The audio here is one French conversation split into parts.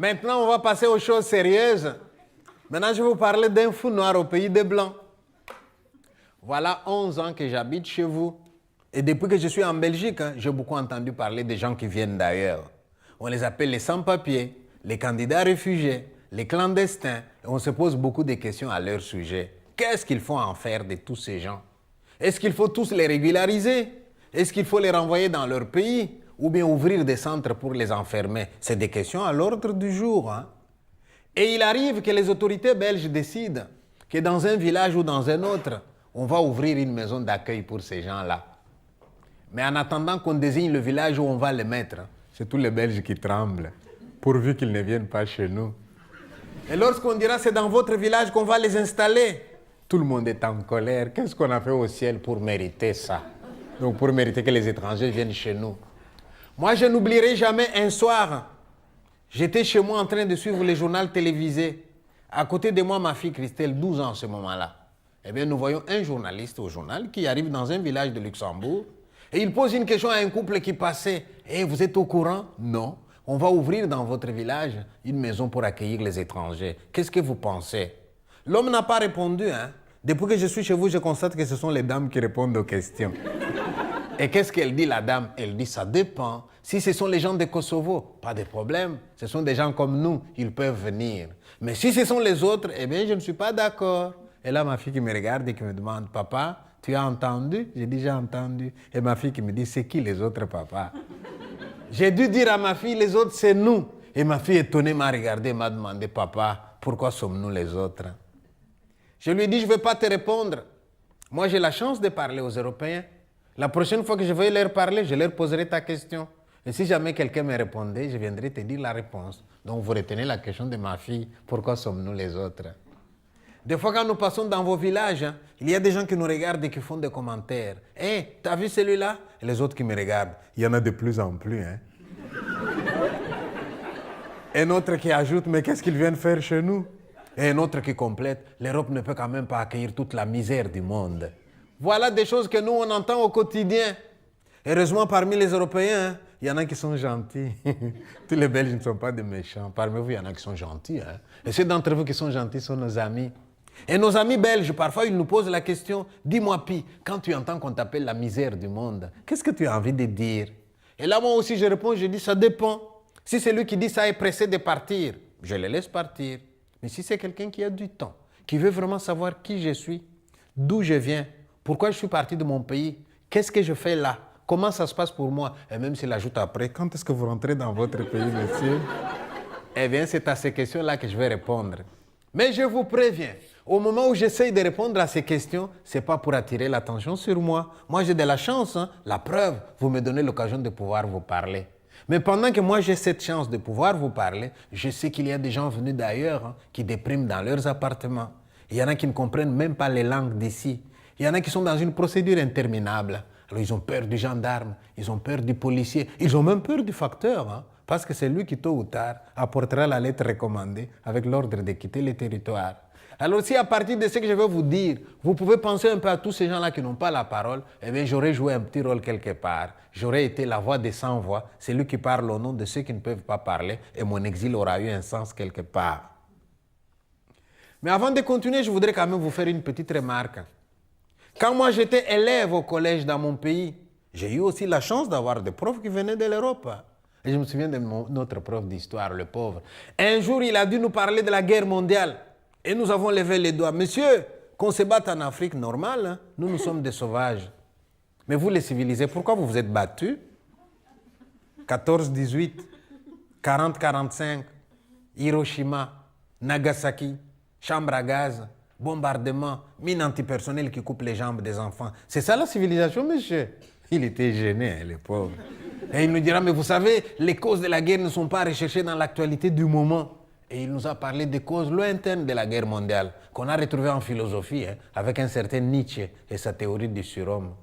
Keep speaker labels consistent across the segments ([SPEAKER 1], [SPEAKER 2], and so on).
[SPEAKER 1] Maintenant, on va passer aux choses sérieuses. Maintenant, je vais vous parler d'un fou noir au pays des Blancs. Voilà 11 ans que j'habite chez vous. Et depuis que je suis en Belgique, j'ai beaucoup entendu parler des gens qui viennent d'ailleurs. On les appelle les sans-papiers, les candidats réfugiés, les clandestins. Et on se pose beaucoup de questions à leur sujet. Qu'est-ce qu'il faut en faire de tous ces gens? Est-ce qu'il faut tous les régulariser? Est-ce qu'il faut les renvoyer dans leur pays? Ou bien ouvrir des centres pour les enfermer? C'est des questions à l'ordre du jour. Et il arrive que les autorités belges décident que dans un village ou dans un autre, on va ouvrir une maison d'accueil pour ces gens-là. Mais en attendant qu'on désigne le village où on va les mettre, c'est tous les Belges qui tremblent, pourvu qu'ils ne viennent pas chez nous. Et lorsqu'on dira c'est dans votre village qu'on va les installer, tout le monde est en colère. Qu'est-ce qu'on a fait au ciel pour mériter ça? Donc pour mériter que les étrangers viennent chez nous. Moi, je n'oublierai jamais un soir, j'étais chez moi en train de suivre les journaux télévisés. À côté de moi, ma fille Christelle, 12 ans en ce moment-là. Eh bien, nous voyons un journaliste au journal qui arrive dans un village de Luxembourg et il pose une question à un couple qui passait. « Eh, vous êtes au courant? » « Non. On va ouvrir dans votre village une maison pour accueillir les étrangers. Qu'est-ce que vous pensez? » L'homme n'a pas répondu. Depuis que je suis chez vous, je constate que ce sont les dames qui répondent aux questions. Et qu'est-ce qu'elle dit, la dame? Elle dit, ça dépend. Si ce sont les gens de Kosovo, pas de problème. Ce sont des gens comme nous, ils peuvent venir. Mais si ce sont les autres, eh bien, je ne suis pas d'accord. Et là, ma fille qui me regarde et qui me demande, papa, tu as entendu? J'ai dit, j'ai entendu. Et ma fille qui me dit, c'est qui les autres, papa? J'ai dû dire à ma fille, les autres, c'est nous. Et ma fille étonnée m'a regardé et m'a demandé, papa, pourquoi sommes-nous les autres? Je lui ai dit, je ne vais pas te répondre. Moi, j'ai la chance de parler aux Européens. La prochaine fois que je vais leur parler, je leur poserai ta question. Et si jamais quelqu'un me répondait, je viendrai te dire la réponse. Donc, vous retenez la question de ma fille, pourquoi sommes-nous les autres? Des fois, quand nous passons dans vos villages, il y a des gens qui nous regardent et qui font des commentaires. « Hé, t'as vu celui-là » Et les autres qui me regardent. Il y en a de plus en plus. Un autre qui ajoute « Mais qu'est-ce qu'ils viennent faire chez nous ?» Et un autre qui complète « L'Europe ne peut quand même pas accueillir toute la misère du monde. » Voilà des choses que nous, on entend au quotidien. Heureusement, parmi les Européens, il y en a qui sont gentils. Tous les Belges ne sont pas des méchants. Parmi vous, il y en a qui sont gentils. Et ceux d'entre vous qui sont gentils sont nos amis. Et nos amis belges, parfois, ils nous posent la question, dis-moi, Pi, quand tu entends qu'on t'appelle la misère du monde, qu'est-ce que tu as envie de dire? Et là, moi aussi, je réponds, je dis, ça dépend. Si c'est lui qui dit ça est pressé de partir, je le laisse partir. Mais si c'est quelqu'un qui a du temps, qui veut vraiment savoir qui je suis, d'où je viens, pourquoi je suis parti de mon pays, qu'est-ce que je fais là, comment ça se passe pour moi, et même s'il ajoute après, quand est-ce que vous rentrez dans votre pays, monsieur? Eh bien, c'est à ces questions-là que je vais répondre. Mais je vous préviens, au moment où j'essaye de répondre à ces questions, ce n'est pas pour attirer l'attention sur moi. Moi, j'ai de la chance. La preuve, vous me donnez l'occasion de pouvoir vous parler. Mais pendant que moi, j'ai cette chance de pouvoir vous parler, je sais qu'il y a des gens venus d'ailleurs qui dépriment dans leurs appartements. Il y en a qui ne comprennent même pas les langues d'ici. Il y en a qui sont dans une procédure interminable. Alors, ils ont peur du gendarme, ils ont peur du policier, ils ont même peur du facteur. Parce que c'est lui qui, tôt ou tard, apportera la lettre recommandée avec l'ordre de quitter le territoire. Alors si à partir de ce que je vais vous dire, vous pouvez penser un peu à tous ces gens-là qui n'ont pas la parole, eh bien j'aurais joué un petit rôle quelque part. J'aurais été la voix des sans-voix, celui qui parle au nom de ceux qui ne peuvent pas parler, et mon exil aura eu un sens quelque part. Mais avant de continuer, je voudrais quand même vous faire une petite remarque. Quand moi j'étais élève au collège dans mon pays, j'ai eu aussi la chance d'avoir des profs qui venaient de l'Europe. Et je me souviens de notre prof d'histoire, le pauvre. Un jour, il a dû nous parler de la guerre mondiale. Et nous avons levé les doigts. Monsieur, qu'on se batte en Afrique, normal, nous sommes des sauvages. Mais vous, les civilisés, pourquoi vous vous êtes battus? 14-18, 40-45, Hiroshima, Nagasaki, chambre à gaz, bombardement, mine antipersonnelle qui coupe les jambes des enfants. C'est ça la civilisation, monsieur? Il était gêné, le pauvre. Et il nous dira, mais vous savez, les causes de la guerre ne sont pas recherchées dans l'actualité du moment. Et il nous a parlé des causes lointaines de la guerre mondiale, qu'on a retrouvées en philosophie, avec un certain Nietzsche et sa théorie du surhomme.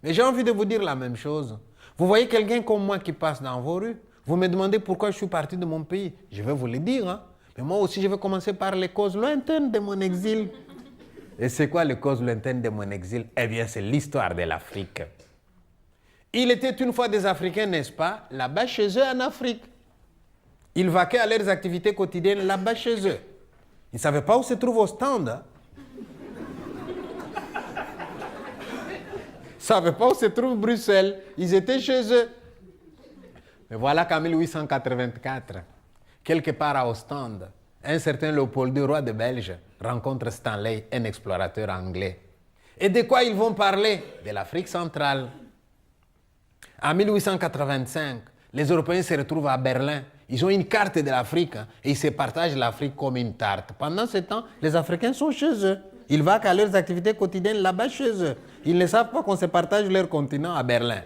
[SPEAKER 1] Mais j'ai envie de vous dire la même chose. Vous voyez quelqu'un comme moi qui passe dans vos rues, vous me demandez pourquoi je suis parti de mon pays. Je vais vous le dire. Mais moi aussi, je vais commencer par les causes lointaines de mon exil. Et c'est quoi les causes lointaines de mon exil? Eh bien, c'est l'histoire de l'Afrique. Il était une fois des Africains, n'est-ce pas, là-bas chez eux en Afrique. Ils vaquaient à leurs activités quotidiennes là-bas chez eux. Ils ne savaient pas où se trouve Ostende. Hein? Ils ne savaient pas où se trouve Bruxelles. Ils étaient chez eux. Mais voilà qu'en 1884, quelque part à Ostende, un certain Léopold II, roi de Belge, rencontre Stanley, un explorateur anglais. Et de quoi ils vont parler? De l'Afrique centrale. En 1885, les Européens se retrouvent à Berlin. Ils ont une carte de l'Afrique hein, et ils se partagent l'Afrique comme une tarte. Pendant ce temps, les Africains sont chez eux. Ils vaquent à leurs activités quotidiennes là-bas chez eux. Ils ne savent pas qu'on se partage leur continent à Berlin.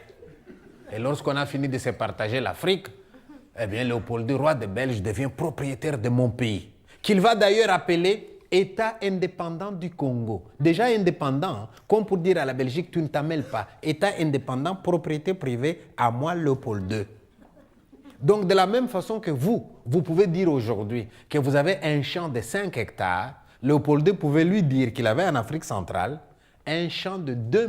[SPEAKER 1] Et lorsqu'on a fini de se partager l'Afrique, eh bien, Léopold II, roi de Belge, devient propriétaire de mon pays, qu'il va d'ailleurs appeler État indépendant du Congo. Déjà indépendant, hein, comme pour dire à la Belgique, tu ne t'en mêles pas. État indépendant, propriété privée, à moi, Léopold II. Donc, de la même façon que vous pouvez dire aujourd'hui que vous avez un champ de 5 hectares, Léopold II pouvait lui dire qu'il avait en Afrique centrale un champ de 2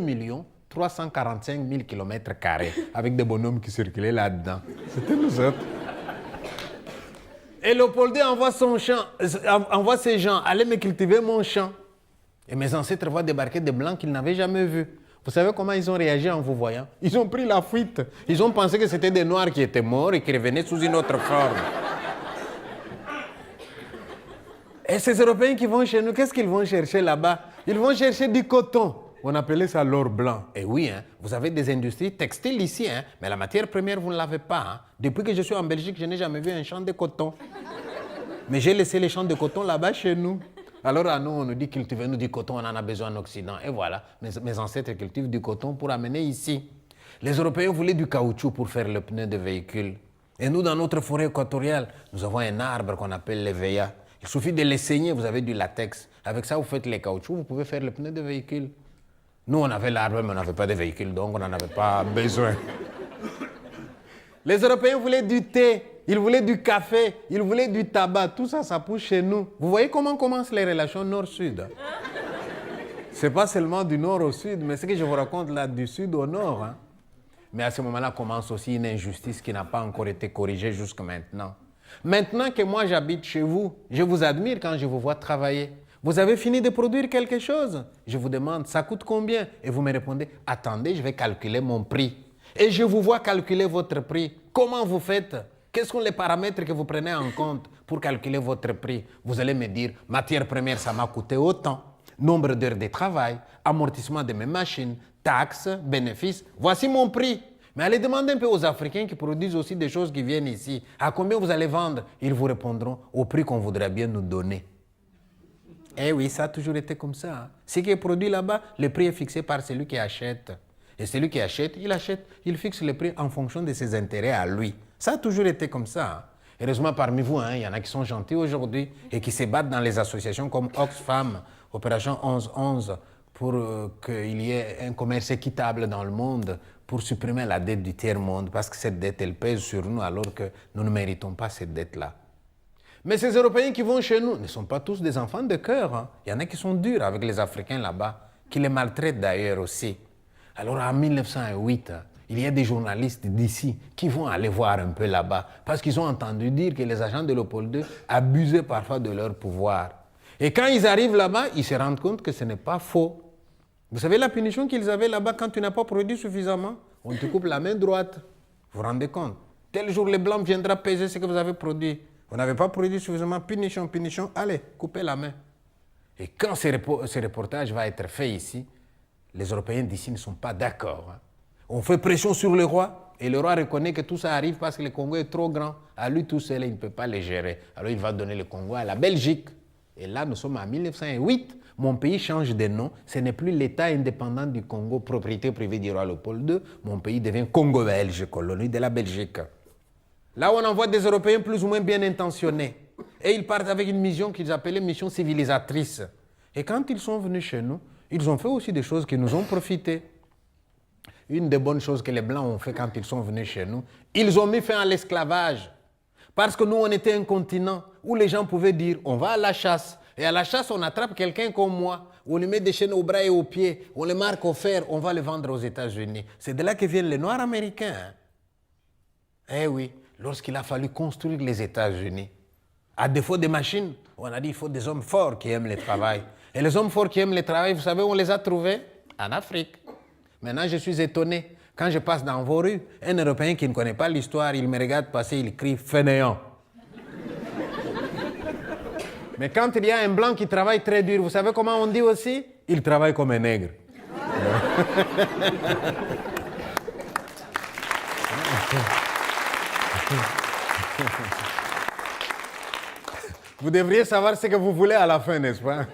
[SPEAKER 1] 345 000 km², avec des bonhommes qui circulaient là-dedans. C'était nous autres. Et Léopold II envoie ses gens aller me cultiver mon champ. Et mes ancêtres voient débarquer des Blancs qu'ils n'avaient jamais vus. Vous savez comment ils ont réagi en vous voyant? Ils ont pris la fuite. Ils ont pensé que c'était des Noirs qui étaient morts et qui revenaient sous une autre forme. Et ces Européens qui vont chez nous, qu'est-ce qu'ils vont chercher là-bas? Ils vont chercher du coton. On appelait ça l'or blanc. Et oui, hein, vous avez des industries textiles ici, hein, mais la matière première, vous ne l'avez pas. Hein. Depuis que je suis en Belgique, je n'ai jamais vu un champ de coton. Mais j'ai laissé les champs de coton là-bas chez nous. Alors à nous, on nous dit cultivez-nous du coton, on en a besoin en Occident. Et voilà, mes ancêtres cultivent du coton pour amener ici. Les Européens voulaient du caoutchouc pour faire le pneu de véhicule. Et nous, dans notre forêt équatoriale, nous avons un arbre qu'on appelle l'éveilla. Il suffit de les saigner, vous avez du latex. Avec ça, vous faites les caoutchoucs, vous pouvez faire le pneu de véhicule. Nous, on avait l'arbre, mais on n'avait pas de véhicule, donc on n'en avait pas besoin. Les Européens voulaient du thé, ils voulaient du café, ils voulaient du tabac. Tout ça, ça pousse chez nous. Vous voyez comment commencent les relations nord-sud? Ce n'est pas seulement du nord au sud, mais ce que je vous raconte là, du sud au nord. Hein. Mais à ce moment-là commence aussi une injustice qui n'a pas encore été corrigée jusqu'à maintenant. Maintenant que moi j'habite chez vous, je vous admire quand je vous vois travailler. Vous avez fini de produire quelque chose? Je vous demande, ça coûte combien? Et vous me répondez, attendez, je vais calculer mon prix. Et je vous vois calculer votre prix. Comment vous faites? Quels sont les paramètres que vous prenez en compte pour calculer votre prix? Vous allez me dire, matière première, ça m'a coûté autant. Nombre d'heures de travail, amortissement de mes machines, taxes, bénéfices. Voici mon prix. Mais allez demander un peu aux Africains qui produisent aussi des choses qui viennent ici. À combien vous allez vendre? Ils vous répondront au prix qu'on voudrait bien nous donner. Eh oui, ça a toujours été comme ça. Hein. Ce qui est produit là-bas, le prix est fixé par celui qui achète. Et celui qui achète, il fixe le prix en fonction de ses intérêts à lui. Ça a toujours été comme ça. Hein. Heureusement, parmi vous, il y en a qui sont gentils aujourd'hui et qui se battent dans les associations comme Oxfam, Opération 1111, pour qu'il y ait un commerce équitable dans le monde, pour supprimer la dette du tiers-monde, parce que cette dette, elle pèse sur nous alors que nous ne méritons pas cette dette-là. Mais ces Européens qui vont chez nous ne sont pas tous des enfants de cœur. Hein. Il y en a qui sont durs avec les Africains là-bas, qui les maltraitent d'ailleurs aussi. Alors en 1908, il y a des journalistes d'ici qui vont aller voir un peu là-bas, parce qu'ils ont entendu dire que les agents de Léopold II abusaient parfois de leur pouvoir. Et quand ils arrivent là-bas, ils se rendent compte que ce n'est pas faux. Vous savez la punition qu'ils avaient là-bas quand tu n'as pas produit suffisamment? On te coupe la main droite. Vous vous rendez compte? Tel jour, le blanc viendra peser ce que vous avez produit. Vous n'avez pas produit suffisamment, punition, allez, coupez la main. Et quand ce reportage va être fait ici, les Européens d'ici ne sont pas d'accord. Hein. On fait pression sur le roi, et le roi reconnaît que tout ça arrive parce que le Congo est trop grand. À lui tout seul, il ne peut pas le gérer. Alors il va donner le Congo à la Belgique. Et là, nous sommes en 1908. Mon pays change de nom. Ce n'est plus l'État indépendant du Congo, propriété privée du roi Léopold II. Mon pays devient Congo belge, colonie de la Belgique. Là, on envoie des Européens plus ou moins bien intentionnés. Et ils partent avec une mission qu'ils appelaient mission civilisatrice. Et quand ils sont venus chez nous, ils ont fait aussi des choses qui nous ont profité. Une des bonnes choses que les Blancs ont fait quand ils sont venus chez nous, ils ont mis fin à l'esclavage. Parce que nous, on était un continent où les gens pouvaient dire, on va à la chasse. Et à la chasse, on attrape quelqu'un comme moi. On lui met des chaînes aux bras et aux pieds. On le marque au fer. On va le vendre aux États-Unis. C'est de là que viennent les Noirs américains. Hein. Eh oui. lorsqu'il a fallu construire les États-Unis. À défaut de machines, on a dit qu'il faut des hommes forts qui aiment le travail. Et les hommes forts qui aiment le travail, vous savez où on les a trouvés? En Afrique. Maintenant, je suis étonné. Quand je passe dans vos rues, un Européen qui ne connaît pas l'histoire, il me regarde passer, il crie « fainéant ». Mais quand il y a un blanc qui travaille très dur, vous savez comment on dit aussi? Il travaille comme un nègre. Vous devriez savoir ce que vous voulez à la fin, n'est-ce pas?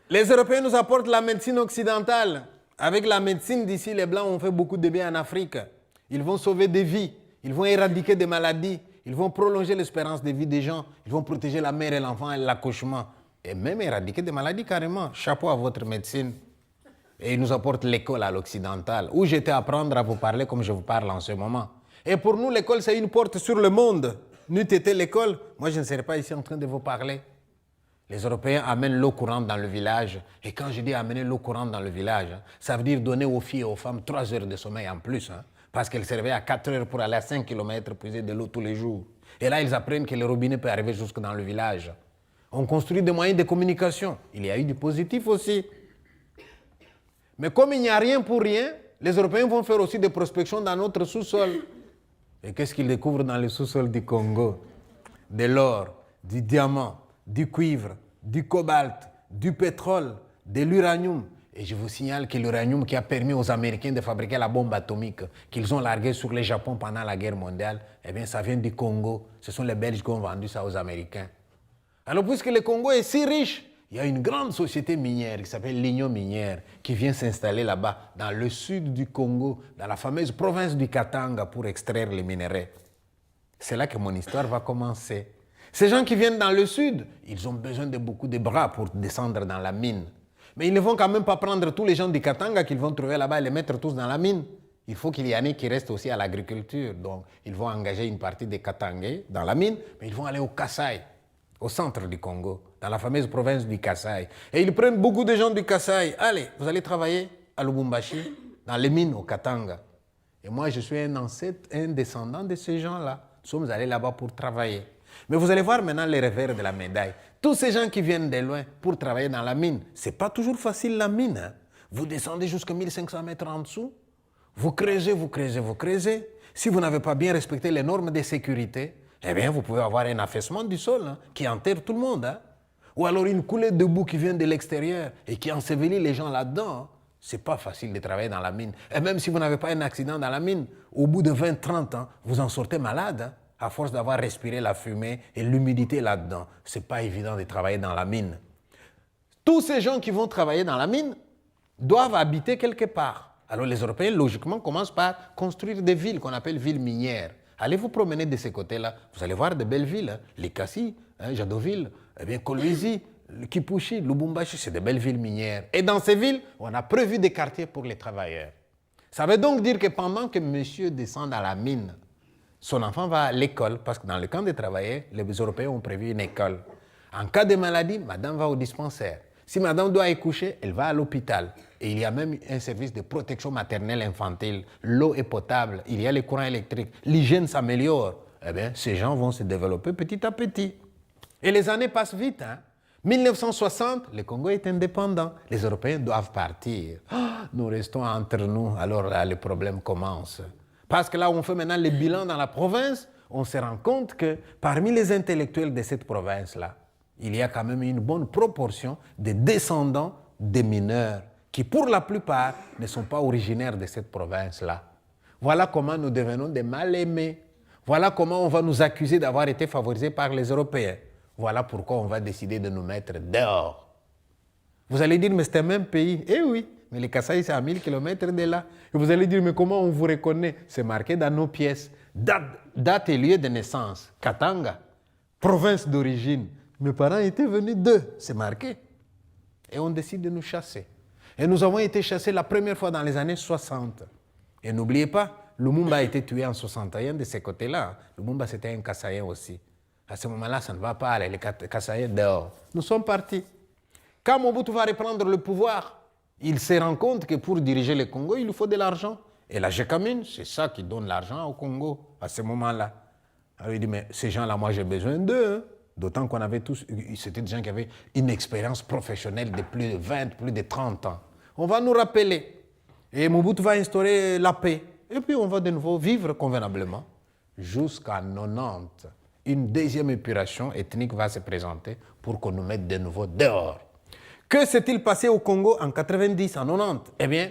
[SPEAKER 1] Les Européens nous apportent la médecine occidentale. Avec la médecine d'ici, les Blancs ont fait beaucoup de bien en Afrique. Ils vont sauver des vies, ils vont éradiquer des maladies, ils vont prolonger l'espérance de vie des gens, ils vont protéger la mère et l'enfant et l'accouchement, et même éradiquer des maladies carrément. Chapeau à votre médecine. Et ils nous apportent l'école à l'occidental, où j'étais à apprendre à vous parler comme je vous parle en ce moment. Et pour nous, l'école, c'est une porte sur le monde. N'eût été l'école, moi je ne serais pas ici en train de vous parler. Les Européens amènent l'eau courante dans le village. Et quand je dis amener l'eau courante dans le village, ça veut dire donner aux filles et aux femmes 3 heures de sommeil en plus. Parce qu'elles se réveillent à 4 heures pour aller à 5 km puiser de l'eau tous les jours. Et là, ils apprennent que le robinet peut arriver jusque dans le village. On construit des moyens de communication. Il y a eu du positif aussi. Mais comme il n'y a rien pour rien, les Européens vont faire aussi des prospections dans notre sous-sol. Et qu'est-ce qu'ils découvrent dans le sous-sol du Congo? De l'or, du diamant, du cuivre, du cobalt, du pétrole, de l'uranium. Et je vous signale que l'uranium qui a permis aux Américains de fabriquer la bombe atomique qu'ils ont larguée sur le Japon pendant la guerre mondiale, eh bien ça vient du Congo. Ce sont les Belges qui ont vendu ça aux Américains. Alors puisque le Congo est si riche, il y a une grande société minière qui s'appelle l'Union minière qui vient s'installer là-bas, dans le sud du Congo, dans la fameuse province du Katanga pour extraire les minerais. C'est là que mon histoire va commencer. Ces gens qui viennent dans le sud, ils ont besoin de beaucoup de bras pour descendre dans la mine. Mais ils ne vont quand même pas prendre tous les gens du Katanga qu'ils vont trouver là-bas et les mettre tous dans la mine. Il faut qu'il y en ait qui restent aussi à l'agriculture. Donc, ils vont engager une partie des Katangais dans la mine, mais ils vont aller au Kasaï, au centre du Congo, dans la fameuse province du Kasaï. Et ils prennent beaucoup de gens du Kasaï. Allez, vous allez travailler à Lubumbashi, dans les mines au Katanga. Et moi, je suis un ancêtre, un descendant de ces gens-là. Nous sommes allés là-bas pour travailler. Mais vous allez voir maintenant les revers de la médaille. Tous ces gens qui viennent de loin pour travailler dans la mine, ce n'est pas toujours facile la mine. Vous descendez jusqu'à 1500 mètres en dessous, vous creusez, vous creusez, vous creusez. Si vous n'avez pas bien respecté les normes de sécurité, eh bien vous pouvez avoir un affaissement du sol qui enterre tout le monde. Ou alors une coulée de boue qui vient de l'extérieur et qui ensevelit les gens là-dedans. Ce n'est pas facile de travailler dans la mine. Et même si vous n'avez pas un accident dans la mine, au bout de 20-30 ans, vous en sortez malade. À force d'avoir respiré la fumée et l'humidité là-dedans, ce n'est pas évident de travailler dans la mine. Tous ces gens qui vont travailler dans la mine doivent habiter quelque part. Alors les Européens, logiquement, commencent par construire des villes qu'on appelle villes minières. Allez vous promener de ces côtés-là, vous allez voir de belles villes. Les Kassi, Jadoville, Kolwezi, Kipushi, Lubumbashi, c'est de belles villes minières. Et dans ces villes, on a prévu des quartiers pour les travailleurs. Ça veut donc dire que pendant que monsieur descend à la mine, son enfant va à l'école, parce que dans le camp de travailleurs, les Européens ont prévu une école. En cas de maladie, madame va au dispensaire. Si madame doit accoucher, elle va à l'hôpital. Et il y a même un service de protection maternelle infantile. L'eau est potable, il y a les courants électriques, l'hygiène s'améliore. Eh bien, ces gens vont se développer petit à petit. Et les années passent vite. 1960, le Congo est indépendant. Les Européens doivent partir. Nous restons entre nous, alors là, les problèmes commencent. Parce que là où on fait maintenant les bilans dans la province, on se rend compte que parmi les intellectuels de cette province-là, il y a quand même une bonne proportion de descendants des mineurs qui, pour la plupart, ne sont pas originaires de cette province-là. Voilà comment nous devenons des mal-aimés. Voilà comment on va nous accuser d'avoir été favorisés par les Européens. Voilà pourquoi on va décider de nous mettre dehors. Vous allez dire, mais c'est un même pays. Eh oui, mais les Kasaï, c'est à 1000 km de là. Et vous allez dire, mais comment on vous reconnaît? C'est marqué dans nos pièces. Date et lieu de naissance. Katanga, province d'origine. Mes parents étaient venus d'eux, c'est marqué. Et on décide de nous chasser. Et nous avons été chassés la première fois dans les années 60. Et n'oubliez pas, Lumumba a été tué en 61 de ces côtés-là. Lumumba, c'était un Kassaïen aussi. À ce moment-là, ça ne va pas aller, les Kassaïens dehors. Nous sommes partis. Quand Mobutu va reprendre le pouvoir, il se rend compte que pour diriger le Congo, il lui faut de l'argent. Et la Gécamine, c'est ça qui donne l'argent au Congo à ce moment-là. Alors il dit, mais ces gens-là, moi j'ai besoin d'eux. Hein. D'autant qu'on avait tous, c'était des gens qui avaient une expérience professionnelle de plus de 20, plus de 30 ans. On va nous rappeler. Et Mobutu va instaurer la paix. Et puis on va de nouveau vivre convenablement jusqu'à 90. Une deuxième épuration ethnique va se présenter pour qu'on nous mette de nouveau dehors. Que s'est-il passé au Congo en 90, en 90? Eh bien,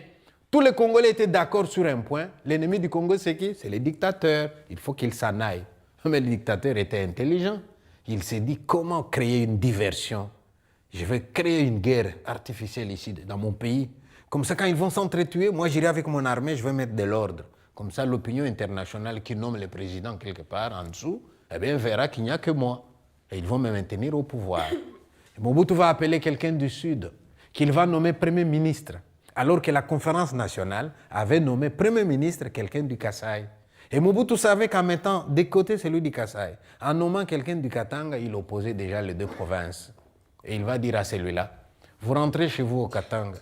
[SPEAKER 1] tous les Congolais étaient d'accord sur un point. L'ennemi du Congo, c'est qui? C'est les dictateurs. Il faut qu'ils s'en aillent. Mais le dictateur était intelligent. Il s'est dit, comment créer une diversion? Je vais créer une guerre artificielle ici, dans mon pays. Comme ça, quand ils vont s'entretuer, moi, j'irai avec mon armée, je vais mettre de l'ordre. Comme ça, l'opinion internationale qui nomme le président quelque part en dessous, eh bien, verra qu'il n'y a que moi. Et ils vont me maintenir au pouvoir. Et Mobutu va appeler quelqu'un du Sud, qu'il va nommer Premier ministre, alors que la conférence nationale avait nommé Premier ministre quelqu'un du Kasaï. Et Mobutu savait qu'en mettant de côté celui du Kasaï, en nommant quelqu'un du Katanga, il opposait déjà les deux provinces. Et il va dire à celui-là, vous rentrez chez vous au Katanga,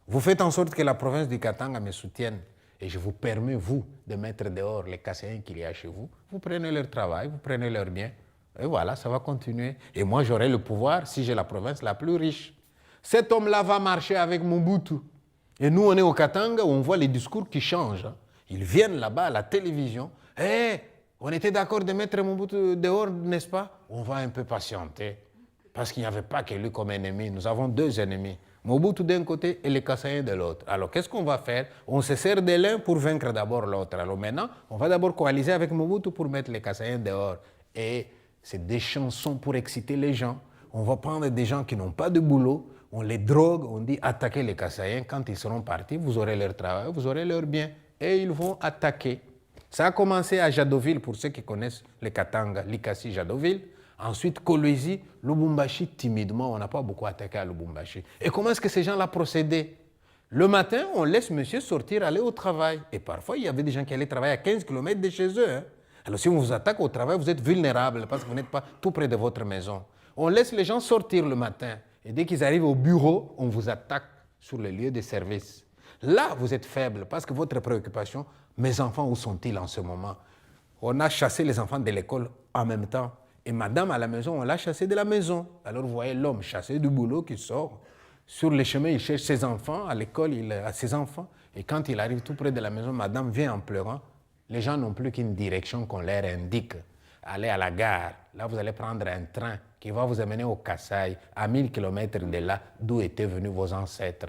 [SPEAKER 1] vous faites en sorte que la province du Katanga me soutienne, et je vous permets, vous, de mettre dehors les Kassaïens qu'il y a chez vous. Vous prenez leur travail, vous prenez leurs biens, et voilà, ça va continuer. Et moi, j'aurai le pouvoir si j'ai la province la plus riche. Cet homme-là va marcher avec Mobutu. Et nous, on est au Katanga où on voit les discours qui changent. Ils viennent là-bas à la télévision. Hey, on était d'accord de mettre Mobutu dehors, n'est-ce pas? On va un peu patienter. Parce qu'il n'y avait pas que lui comme ennemi. Nous avons deux ennemis. Mobutu d'un côté et les Kassaïens de l'autre. Alors, qu'est-ce qu'on va faire? On se sert de l'un pour vaincre d'abord l'autre. Alors maintenant, on va d'abord coaliser avec Mobutu pour mettre les Kassaïens dehors. Et c'est des chansons pour exciter les gens. On va prendre des gens qui n'ont pas de boulot. On les drogue, on dit attaquez les Kassaïens. Quand ils seront partis, vous aurez leur travail, vous aurez leurs biens. Et ils vont attaquer. Ça a commencé à Jadoville, pour ceux qui connaissent les Katanga, Likasi, Jadoville. Ensuite, Kolwezi, Lubumbashi, timidement, on n'a pas beaucoup attaqué à Lubumbashi. Et comment est-ce que ces gens-là procédaient? Le matin, on laisse monsieur sortir, aller au travail. Et parfois, il y avait des gens qui allaient travailler à 15 km de chez eux. Hein. Alors, si on vous attaque au travail, vous êtes vulnérable parce que vous n'êtes pas tout près de votre maison. On laisse les gens sortir le matin. Et dès qu'ils arrivent au bureau, on vous attaque sur le lieu de service. Là, vous êtes faible parce que votre préoccupation, mes enfants, où sont-ils en ce moment? On a chassé les enfants de l'école en même temps. Et madame à la maison, on l'a chassé de la maison. Alors vous voyez l'homme chassé du boulot qui sort. Sur le chemin, il cherche ses enfants. À l'école, il a ses enfants. Et quand il arrive tout près de la maison, madame vient en pleurant. Les gens n'ont plus qu'une direction qu'on leur indique. Allez à la gare. Là, vous allez prendre un train qui va vous amener au Kasaï, à 1000 km de là, d'où étaient venus vos ancêtres.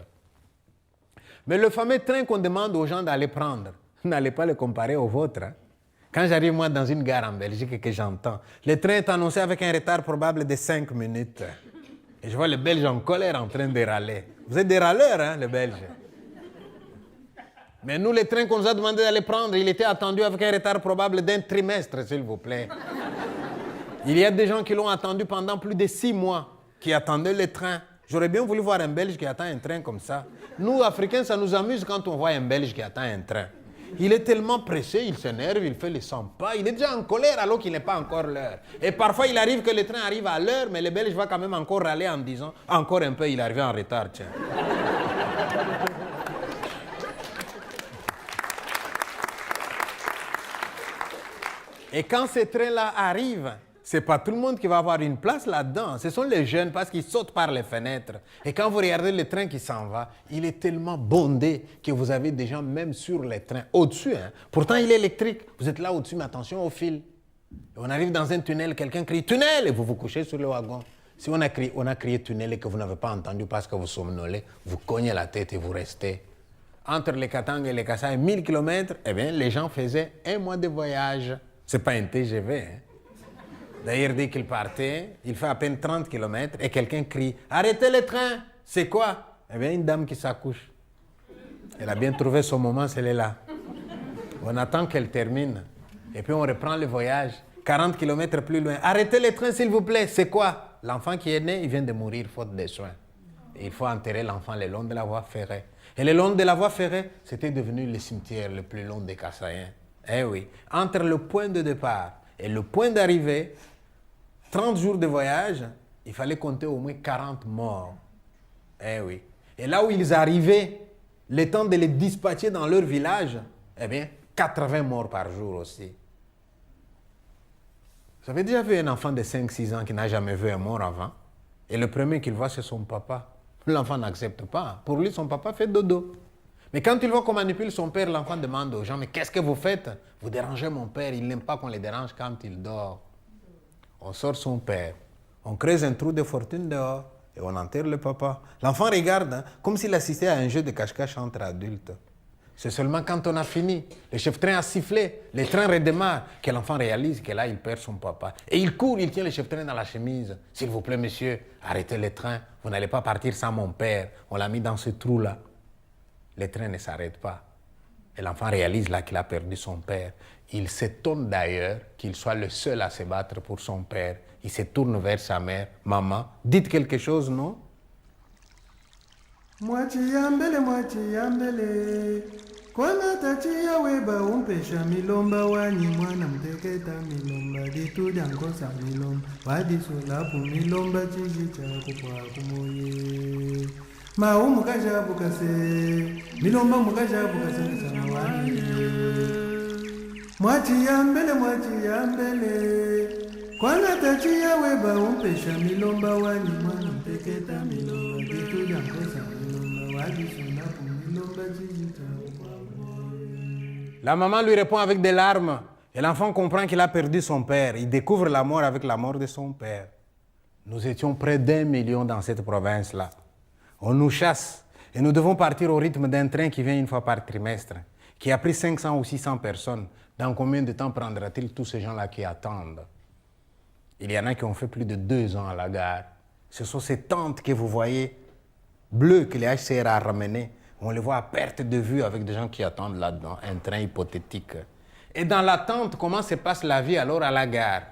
[SPEAKER 1] Mais le fameux train qu'on demande aux gens d'aller prendre, n'allez pas le comparer au vôtre. Hein? Quand j'arrive moi dans une gare en Belgique et que j'entends, le train est annoncé avec un retard probable de 5 minutes. Et je vois les Belges en colère en train de râler. Vous êtes des râleurs, hein, les Belges. Mais nous, le train qu'on nous a demandé d'aller prendre, il était attendu avec un retard probable d'1 trimestre, s'il vous plaît. Il y a des gens qui l'ont attendu pendant plus de 6 mois, qui attendaient le train. J'aurais bien voulu voir un Belge qui attend un train comme ça. Nous, Africains, ça nous amuse quand on voit un Belge qui attend un train. Il est tellement pressé, il s'énerve, il fait les 100 pas, il est déjà en colère alors qu'il n'est pas encore l'heure. Et parfois, il arrive que le train arrive à l'heure, mais le Belge va quand même encore râler en disant « Encore un peu, il est arrivé en retard, tiens. » Et quand ce train-là arrive, ce n'est pas tout le monde qui va avoir une place là-dedans. Ce sont les jeunes parce qu'ils sautent par les fenêtres. Et quand vous regardez le train qui s'en va, il est tellement bondé que vous avez des gens même sur les trains, au-dessus. Hein. Pourtant, il est électrique. Vous êtes là au-dessus, mais attention au fil. Et on arrive dans un tunnel, quelqu'un crie « tunnel » et vous vous couchez sur le wagon. Si on a crié tunnel et que vous n'avez pas entendu parce que vous somnolez, vous cognez la tête et vous restez. Entre les Katanga et les Kasaï, 1000 km, eh bien, les gens faisaient 1 mois de voyage. Ce n'est pas un TGV. Hein. D'ailleurs, dès qu'il partait, il fait à peine 30 km et quelqu'un crie « Arrêtez le train !» C'est quoi? Eh bien, une dame qui s'accouche. Elle a bien trouvé son moment, celle-là. On attend qu'elle termine. Et puis, on reprend le voyage. 40 km plus loin. « Arrêtez le train, s'il vous plaît !» C'est quoi? L'enfant qui est né, il vient de mourir faute de soins. Et il faut enterrer l'enfant le long de la voie ferrée. Et le long de la voie ferrée, c'était devenu le cimetière le plus long des Kassaïens. Eh oui. Entre le point de départ et le point d'arrivée, 30 jours de voyage, il fallait compter au moins 40 morts. Eh oui. Et là où ils arrivaient, le temps de les dispatcher dans leur village, Eh bien, 80 morts par jour aussi. Vous avez déjà vu un enfant de 5-6 ans qui n'a jamais vu un mort avant? Et le premier qu'il voit, c'est son papa. L'enfant n'accepte pas. Pour lui, son papa fait dodo. Mais quand il voit qu'on manipule son père, l'enfant demande aux gens, mais qu'est-ce que vous faites? Vous dérangez mon père, il n'aime pas qu'on le dérange quand il dort. On sort son père, on creuse un trou de fortune dehors et on enterre le papa. L'enfant regarde hein, comme s'il assistait à un jeu de cache-cache entre adultes. C'est seulement quand on a fini, le chef-train a sifflé, le train redémarre, que l'enfant réalise que là, il perd son papa. Et il court, il tient le chef-train dans la chemise. S'il vous plaît, monsieur, arrêtez le train. Vous n'allez pas partir sans mon père. On l'a mis dans ce trou-là. Le train ne s'arrête pas. Et l'enfant réalise là qu'il a perdu son père. Il s'étonne d'ailleurs qu'il soit le seul à se battre pour son père. Il se tourne vers sa mère. Maman, dites quelque chose, non?
[SPEAKER 2] Moitié yambele, kwana tati ya weba umpesha milomba wani mwana mteketa milomba ditu jankosa milomba wadi sulapu milomba chichi chako kwa kumoye mau mukajabu kase milomba mukajabu kase sana wani Mwachi yambele kwana tati ya weba umpesha milomba wani mwana mteketa milomba ditu jankosa
[SPEAKER 1] La maman lui répond avec des larmes et l'enfant comprend qu'il a perdu son père. Il découvre la mort avec la mort de son père. Nous étions près d'1 million dans cette province-là. On nous chasse et nous devons partir au rythme d'un train qui vient une fois par trimestre, qui a pris 500 ou 600 personnes. Dans combien de temps prendra-t-il tous ces gens-là qui attendent? Il y en a qui ont fait plus de 2 ans à la gare. Ce sont ces tentes que vous voyez bleu que les HCR a ramené, on les voit à perte de vue avec des gens qui attendent là-dedans, un train hypothétique. Et dans l'attente, comment se passe la vie alors à la gare?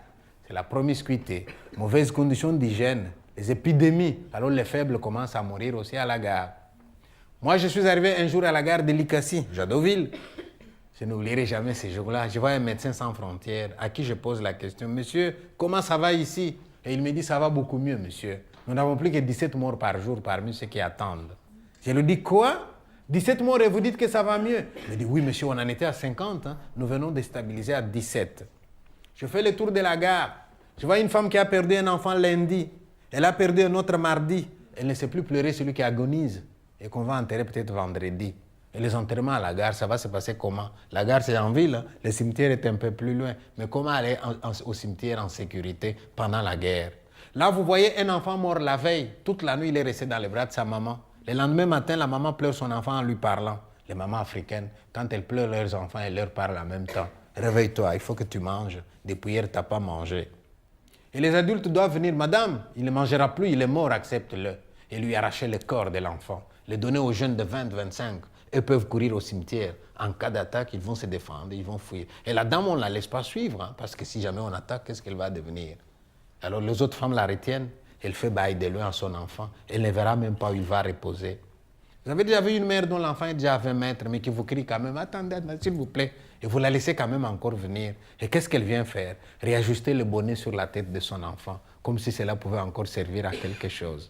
[SPEAKER 1] C'est la promiscuité, mauvaises conditions d'hygiène, les épidémies, alors les faibles commencent à mourir aussi à la gare. Moi, je suis arrivé un jour à la gare de Likassi, Jadoville. Je n'oublierai jamais ces jours-là. Je vois un médecin sans frontières à qui je pose la question, « Monsieur, comment ça va ici ?» Et il me dit, « Ça va beaucoup mieux, monsieur. Nous n'avons plus que 17 morts par jour parmi ceux qui attendent. » Je lui dis, « Quoi? 17 morts et vous dites que ça va mieux ?» Il me dit, « Oui, monsieur, on en était à 50. Hein. Nous venons de stabiliser à 17. » Je fais le tour de la gare. Je vois une femme qui a perdu un enfant lundi. Elle a perdu un autre mardi. Elle ne sait plus pleurer celui qui agonise et qu'on va enterrer peut-être vendredi. Et les enterrements à la gare, ça va se passer comment? La gare, c'est en ville, hein? Le cimetière est un peu plus loin. Mais comment aller au cimetière en sécurité pendant la guerre? Là, vous voyez un enfant mort la veille. Toute la nuit, il est resté dans les bras de sa maman. Le lendemain matin, la maman pleure son enfant en lui parlant. Les mamans africaines, quand elles pleurent leurs enfants, elles leur parlent en même temps. Réveille-toi, il faut que tu manges. Depuis hier, tu n'as pas mangé. Et les adultes doivent venir. Madame, il ne mangera plus, il est mort, accepte-le. Et lui arracher le corps de l'enfant. Le donner aux jeunes de 20-25. Eux peuvent courir au cimetière. En cas d'attaque, ils vont se défendre, ils vont fuir. Et la dame, on ne la laisse pas suivre, hein, parce que si jamais on attaque, qu'est-ce qu'elle va devenir? Alors les autres femmes la retiennent, elle fait bail de loin à son enfant, elle ne verra même pas où il va reposer. Vous avez déjà vu une mère dont l'enfant est déjà à 20 mètres, mais qui vous crie quand même, attendez, s'il vous plaît, et vous la laissez quand même encore venir. Et qu'est-ce qu'elle vient faire? Réajuster le bonnet sur la tête de son enfant, comme si cela pouvait encore servir à quelque chose.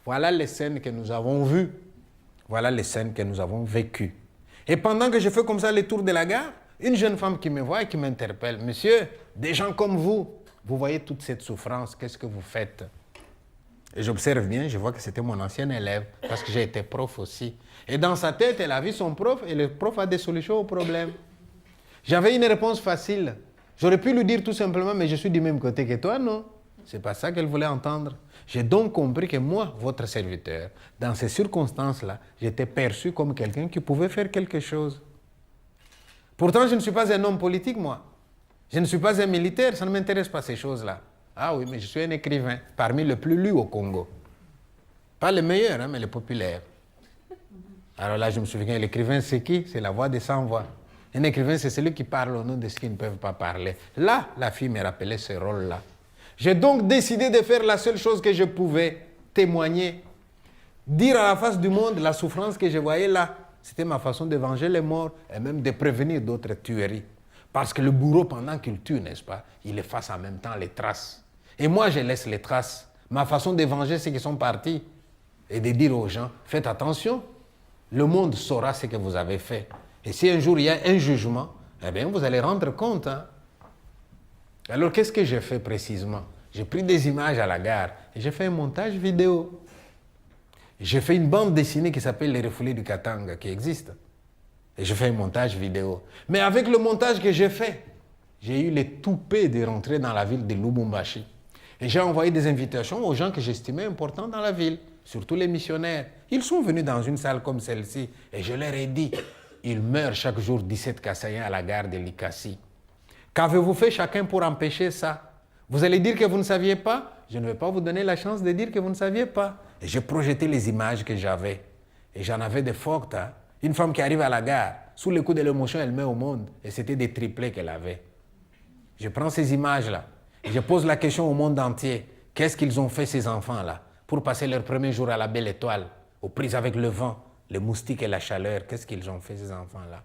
[SPEAKER 1] Voilà les scènes que nous avons vues. Voilà les scènes que nous avons vécues. Et pendant que je fais comme ça le tour de la gare, une jeune femme qui me voit et qui m'interpelle. « Monsieur, des gens comme vous, vous voyez toute cette souffrance, qu'est-ce que vous faites ?» Et j'observe bien, je vois que c'était mon ancien élève, parce que j'ai été prof aussi. Et dans sa tête, elle a vu son prof, et le prof a des solutions aux problèmes. J'avais une réponse facile. J'aurais pu lui dire tout simplement, mais je suis du même côté que toi, non? C'est pas ça qu'elle voulait entendre. J'ai donc compris que moi, votre serviteur, dans ces circonstances-là, j'étais perçu comme quelqu'un qui pouvait faire quelque chose. Pourtant, je ne suis pas un homme politique, moi. Je ne suis pas un militaire, ça ne m'intéresse pas ces choses-là. Ah oui, mais je suis un écrivain, parmi les plus lus au Congo. Pas les meilleurs, hein, mais les populaires. Alors là, je me souviens, l'écrivain, c'est qui? C'est la voix des sans-voix. Un écrivain, c'est celui qui parle au nom de ceux qui ne peuvent pas parler. Là, la fille me rappelait ce rôle-là. J'ai donc décidé de faire la seule chose que je pouvais, témoigner. Dire à la face du monde la souffrance que je voyais là. C'était ma façon de venger les morts et même de prévenir d'autres tueries. Parce que le bourreau, pendant qu'il tue, n'est-ce pas, il efface en même temps les traces. Et moi, je laisse les traces. Ma façon de venger ceux qui sont partis et de dire aux gens, faites attention, le monde saura ce que vous avez fait. Et si un jour il y a un jugement, eh bien vous allez rendre compte. Hein. Alors qu'est-ce que j'ai fait précisément? J'ai pris des images à la gare et j'ai fait un montage vidéo. J'ai fait une bande dessinée qui s'appelle Les Refoulés du Katanga, qui existe. Et j'ai fait un montage vidéo. Mais avec le montage que j'ai fait, j'ai eu les toupets de rentrer dans la ville de Lubumbashi. Et j'ai envoyé des invitations aux gens que j'estimais importants dans la ville, surtout les missionnaires. Ils sont venus dans une salle comme celle-ci et je leur ai dit, il meurt chaque jour 17 Kassaïens à la gare de Likasi. Qu'avez-vous fait chacun pour empêcher ça? Vous allez dire que vous ne saviez pas? Je ne vais pas vous donner la chance de dire que vous ne saviez pas. Et j'ai projeté les images que j'avais. Et j'en avais de fortes. Hein? Une femme qui arrive à la gare, sous le coup de l'émotion, elle met au monde. Et c'était des triplés qu'elle avait. Je prends ces images-là. Et je pose la question au monde entier. Qu'est-ce qu'ils ont fait ces enfants-là pour passer leur premier jour à la belle étoile, aux prises avec le vent, les moustiques et la chaleur? Qu'est-ce qu'ils ont fait ces enfants-là?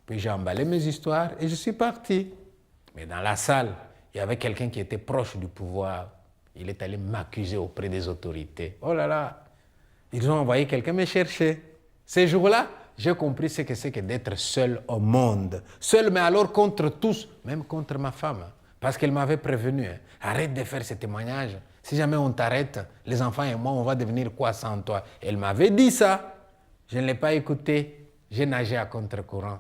[SPEAKER 1] Puis j'ai emballé mes histoires et je suis parti. Mais dans la salle, il y avait quelqu'un qui était proche du pouvoir. Il est allé m'accuser auprès des autorités. Oh là là, ils ont envoyé quelqu'un me chercher. Ces jours-là, j'ai compris ce que c'est que d'être seul au monde. Seul, mais alors contre tous, même contre ma femme. Parce qu'elle m'avait prévenu. Hein. Arrête de faire ces témoignages. Si jamais on t'arrête, les enfants et moi, on va devenir quoi sans toi? Elle m'avait dit ça. Je ne l'ai pas écouté. J'ai nagé à contre-courant.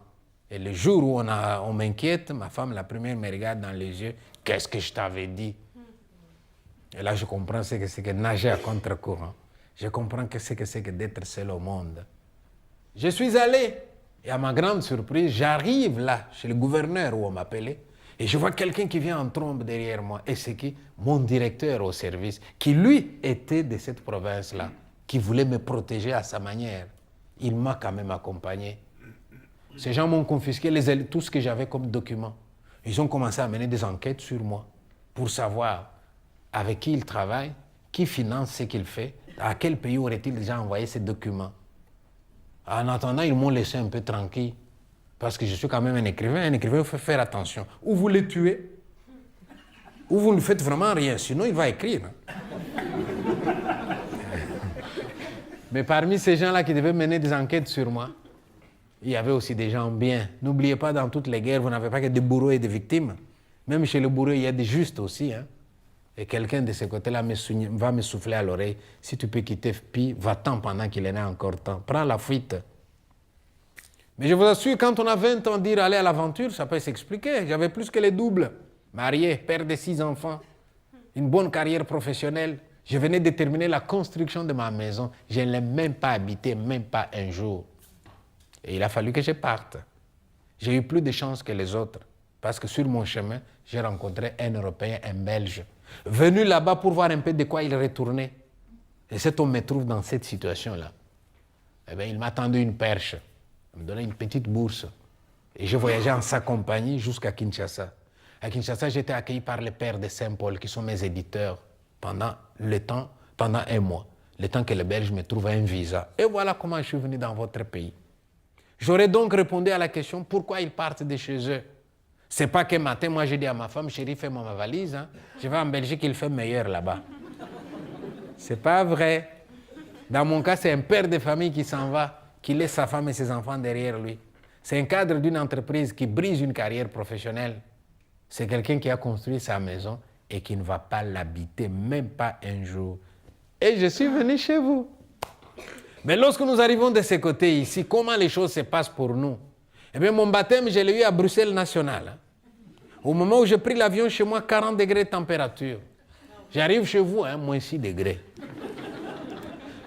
[SPEAKER 1] Et le jour où on m'inquiète, ma femme, la première, me regarde dans les yeux. Qu'est-ce que je t'avais dit? Et là, je comprends ce que c'est que nager à contre-courant. Je comprends ce que c'est que d'être seul au monde. Je suis allé. Et à ma grande surprise, j'arrive là, chez le gouverneur où on m'appelait. Et je vois quelqu'un qui vient en trombe derrière moi. Et c'est qui? Mon directeur au service, qui lui était de cette province-là, qui voulait me protéger à sa manière. Il m'a quand même accompagné. Ces gens m'ont confisqué tout ce que j'avais comme document. Ils ont commencé à mener des enquêtes sur moi pour savoir avec qui il travaille, qui finance ce qu'il fait, à quel pays aurait-il déjà envoyé ces documents. En attendant, ils m'ont laissé un peu tranquille. Parce que je suis quand même un écrivain. Un écrivain, il faut faire attention. Ou vous le tuez, ou vous ne faites vraiment rien. Sinon, il va écrire. Mais parmi ces gens-là qui devaient mener des enquêtes sur moi, il y avait aussi des gens bien. N'oubliez pas, dans toutes les guerres, vous n'avez pas que des bourreaux et des victimes. Même chez les bourreaux, il y a des justes aussi. Hein. Et quelqu'un de ce côté-là va me souffler à l'oreille. Si tu peux quitter Pi, va-t'en pendant qu'il en a encore temps. Prends la fuite. Mais je vous assure, quand on a 20 ans, dire aller à l'aventure, ça peut s'expliquer. J'avais plus que les doubles. Marié, père de 6 enfants, une bonne carrière professionnelle. Je venais de terminer la construction de ma maison. Je ne l'ai même pas habité, même pas un jour. Et il a fallu que je parte. J'ai eu plus de chance que les autres. Parce que sur mon chemin, j'ai rencontré un Européen, un Belge, venu là-bas pour voir un peu de quoi il retournait. Et cet homme me trouve dans cette situation-là. Eh bien, il m'a tendu une perche. Il me donnait une petite bourse. Et je voyageais en sa compagnie jusqu'à Kinshasa. À Kinshasa, j'étais accueilli par les pères de Saint-Paul, qui sont mes éditeurs, pendant un mois. Le temps que les Belges me trouvent un visa. Et voilà comment je suis venu dans votre pays. J'aurais donc répondu à la question, pourquoi ils partent de chez eux? C'est pas qu'un matin, moi j'ai dit à ma femme, chérie, fais-moi ma valise. Hein. Je vais en Belgique, il fait meilleur là-bas. C'est pas vrai. Dans mon cas, c'est un père de famille qui s'en va, qui laisse sa femme et ses enfants derrière lui. C'est un cadre d'une entreprise qui brise une carrière professionnelle. C'est quelqu'un qui a construit sa maison et qui ne va pas l'habiter, même pas un jour. Et je suis venu chez vous. Mais lorsque nous arrivons de ce côté ici, comment les choses se passent pour nous? Eh bien, mon baptême, je l'ai eu à Bruxelles National. Au moment où j'ai pris l'avion, chez moi, 40 degrés de température. J'arrive chez vous, moins 6 degrés.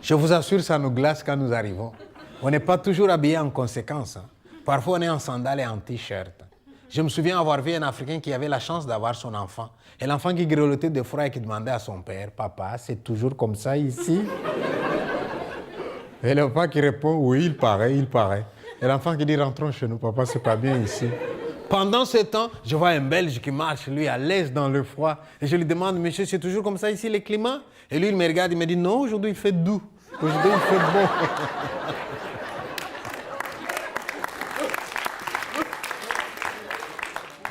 [SPEAKER 1] Je vous assure, ça nous glace quand nous arrivons. On n'est pas toujours habillé en conséquence. Hein. Parfois, on est en sandales et en t-shirt. Je me souviens avoir vu un Africain qui avait la chance d'avoir son enfant. Et l'enfant qui grelottait de froid et qui demandait à son père, « Papa, c'est toujours comme ça ici ?» Et l'enfant qui répond, « Oui, il paraît, il paraît. » Et l'enfant qui dit, rentrons chez nous, papa, c'est pas bien ici. Pendant ce temps, je vois un Belge qui marche, lui, à l'aise dans le froid. Et je lui demande, monsieur, c'est toujours comme ça ici, le climat? Et lui, il me regarde, il me dit, non, aujourd'hui, il fait doux. Aujourd'hui, il fait beau.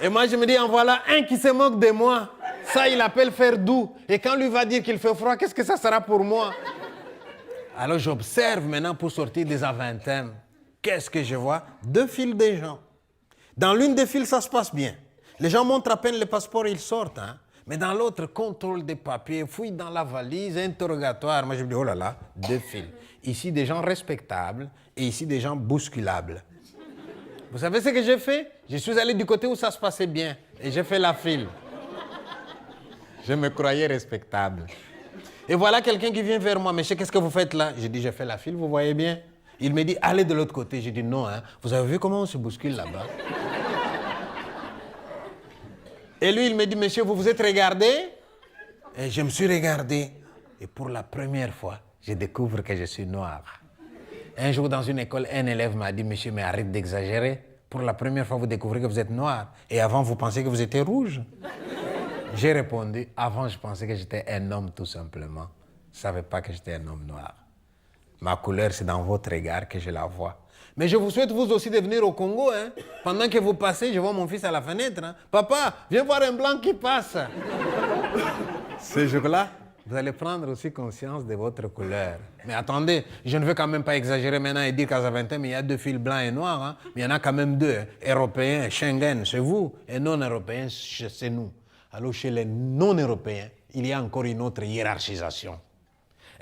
[SPEAKER 1] Et moi, je me dis, en voilà un qui se moque de moi. Ça, il appelle faire doux. Et quand lui va dire qu'il fait froid, qu'est-ce que ça sera pour moi? Alors, j'observe maintenant pour sortir des avantèmes. Qu'est-ce que je vois? 2 files de gens. Dans l'une des files, ça se passe bien. Les gens montrent à peine le passeport, ils sortent. Hein? Mais dans l'autre, contrôle des papiers, fouille dans la valise, interrogatoire. Moi, je me dis, oh là là, 2 files. Ici, des gens respectables et ici, des gens bousculables. Vous savez ce que j'ai fait? Je suis allé du côté où ça se passait bien et j'ai fait la file. Je me croyais respectable. Et voilà quelqu'un qui vient vers moi. Monsieur, qu'est-ce que vous faites là? J'ai dit, je fais la file, vous voyez bien. Il me dit, allez de l'autre côté. J'ai dit, non, hein. Vous avez vu comment on se bouscule là-bas? Et lui, il me dit, monsieur, vous vous êtes regardé? Et je me suis regardé. Et pour la première fois, je découvre que je suis noir. Un jour, dans une école, un élève m'a dit, monsieur, mais arrête d'exagérer. Pour la première fois, vous découvrez que vous êtes noir. Et avant, vous pensiez que vous étiez rouge. J'ai répondu, avant, je pensais que j'étais un homme tout simplement. Je ne savais pas que j'étais un homme noir. Ma couleur, c'est dans votre regard que je la vois. Mais je vous souhaite vous aussi de venir au Congo. Hein. Pendant que vous passez, je vois mon fils à la fenêtre. Hein. Papa, viens voir un blanc qui passe. Ce jour-là, vous allez prendre aussi conscience de votre couleur. Mais attendez, je ne veux quand même pas exagérer maintenant et dire qu'à Zaventem, il y a 2 fils blancs et noirs. Hein. Mais il y en a quand même 2. Hein. Européens, Schengen, c'est vous. Et non-européens, c'est nous. Alors chez les non-européens, il y a encore une autre hiérarchisation.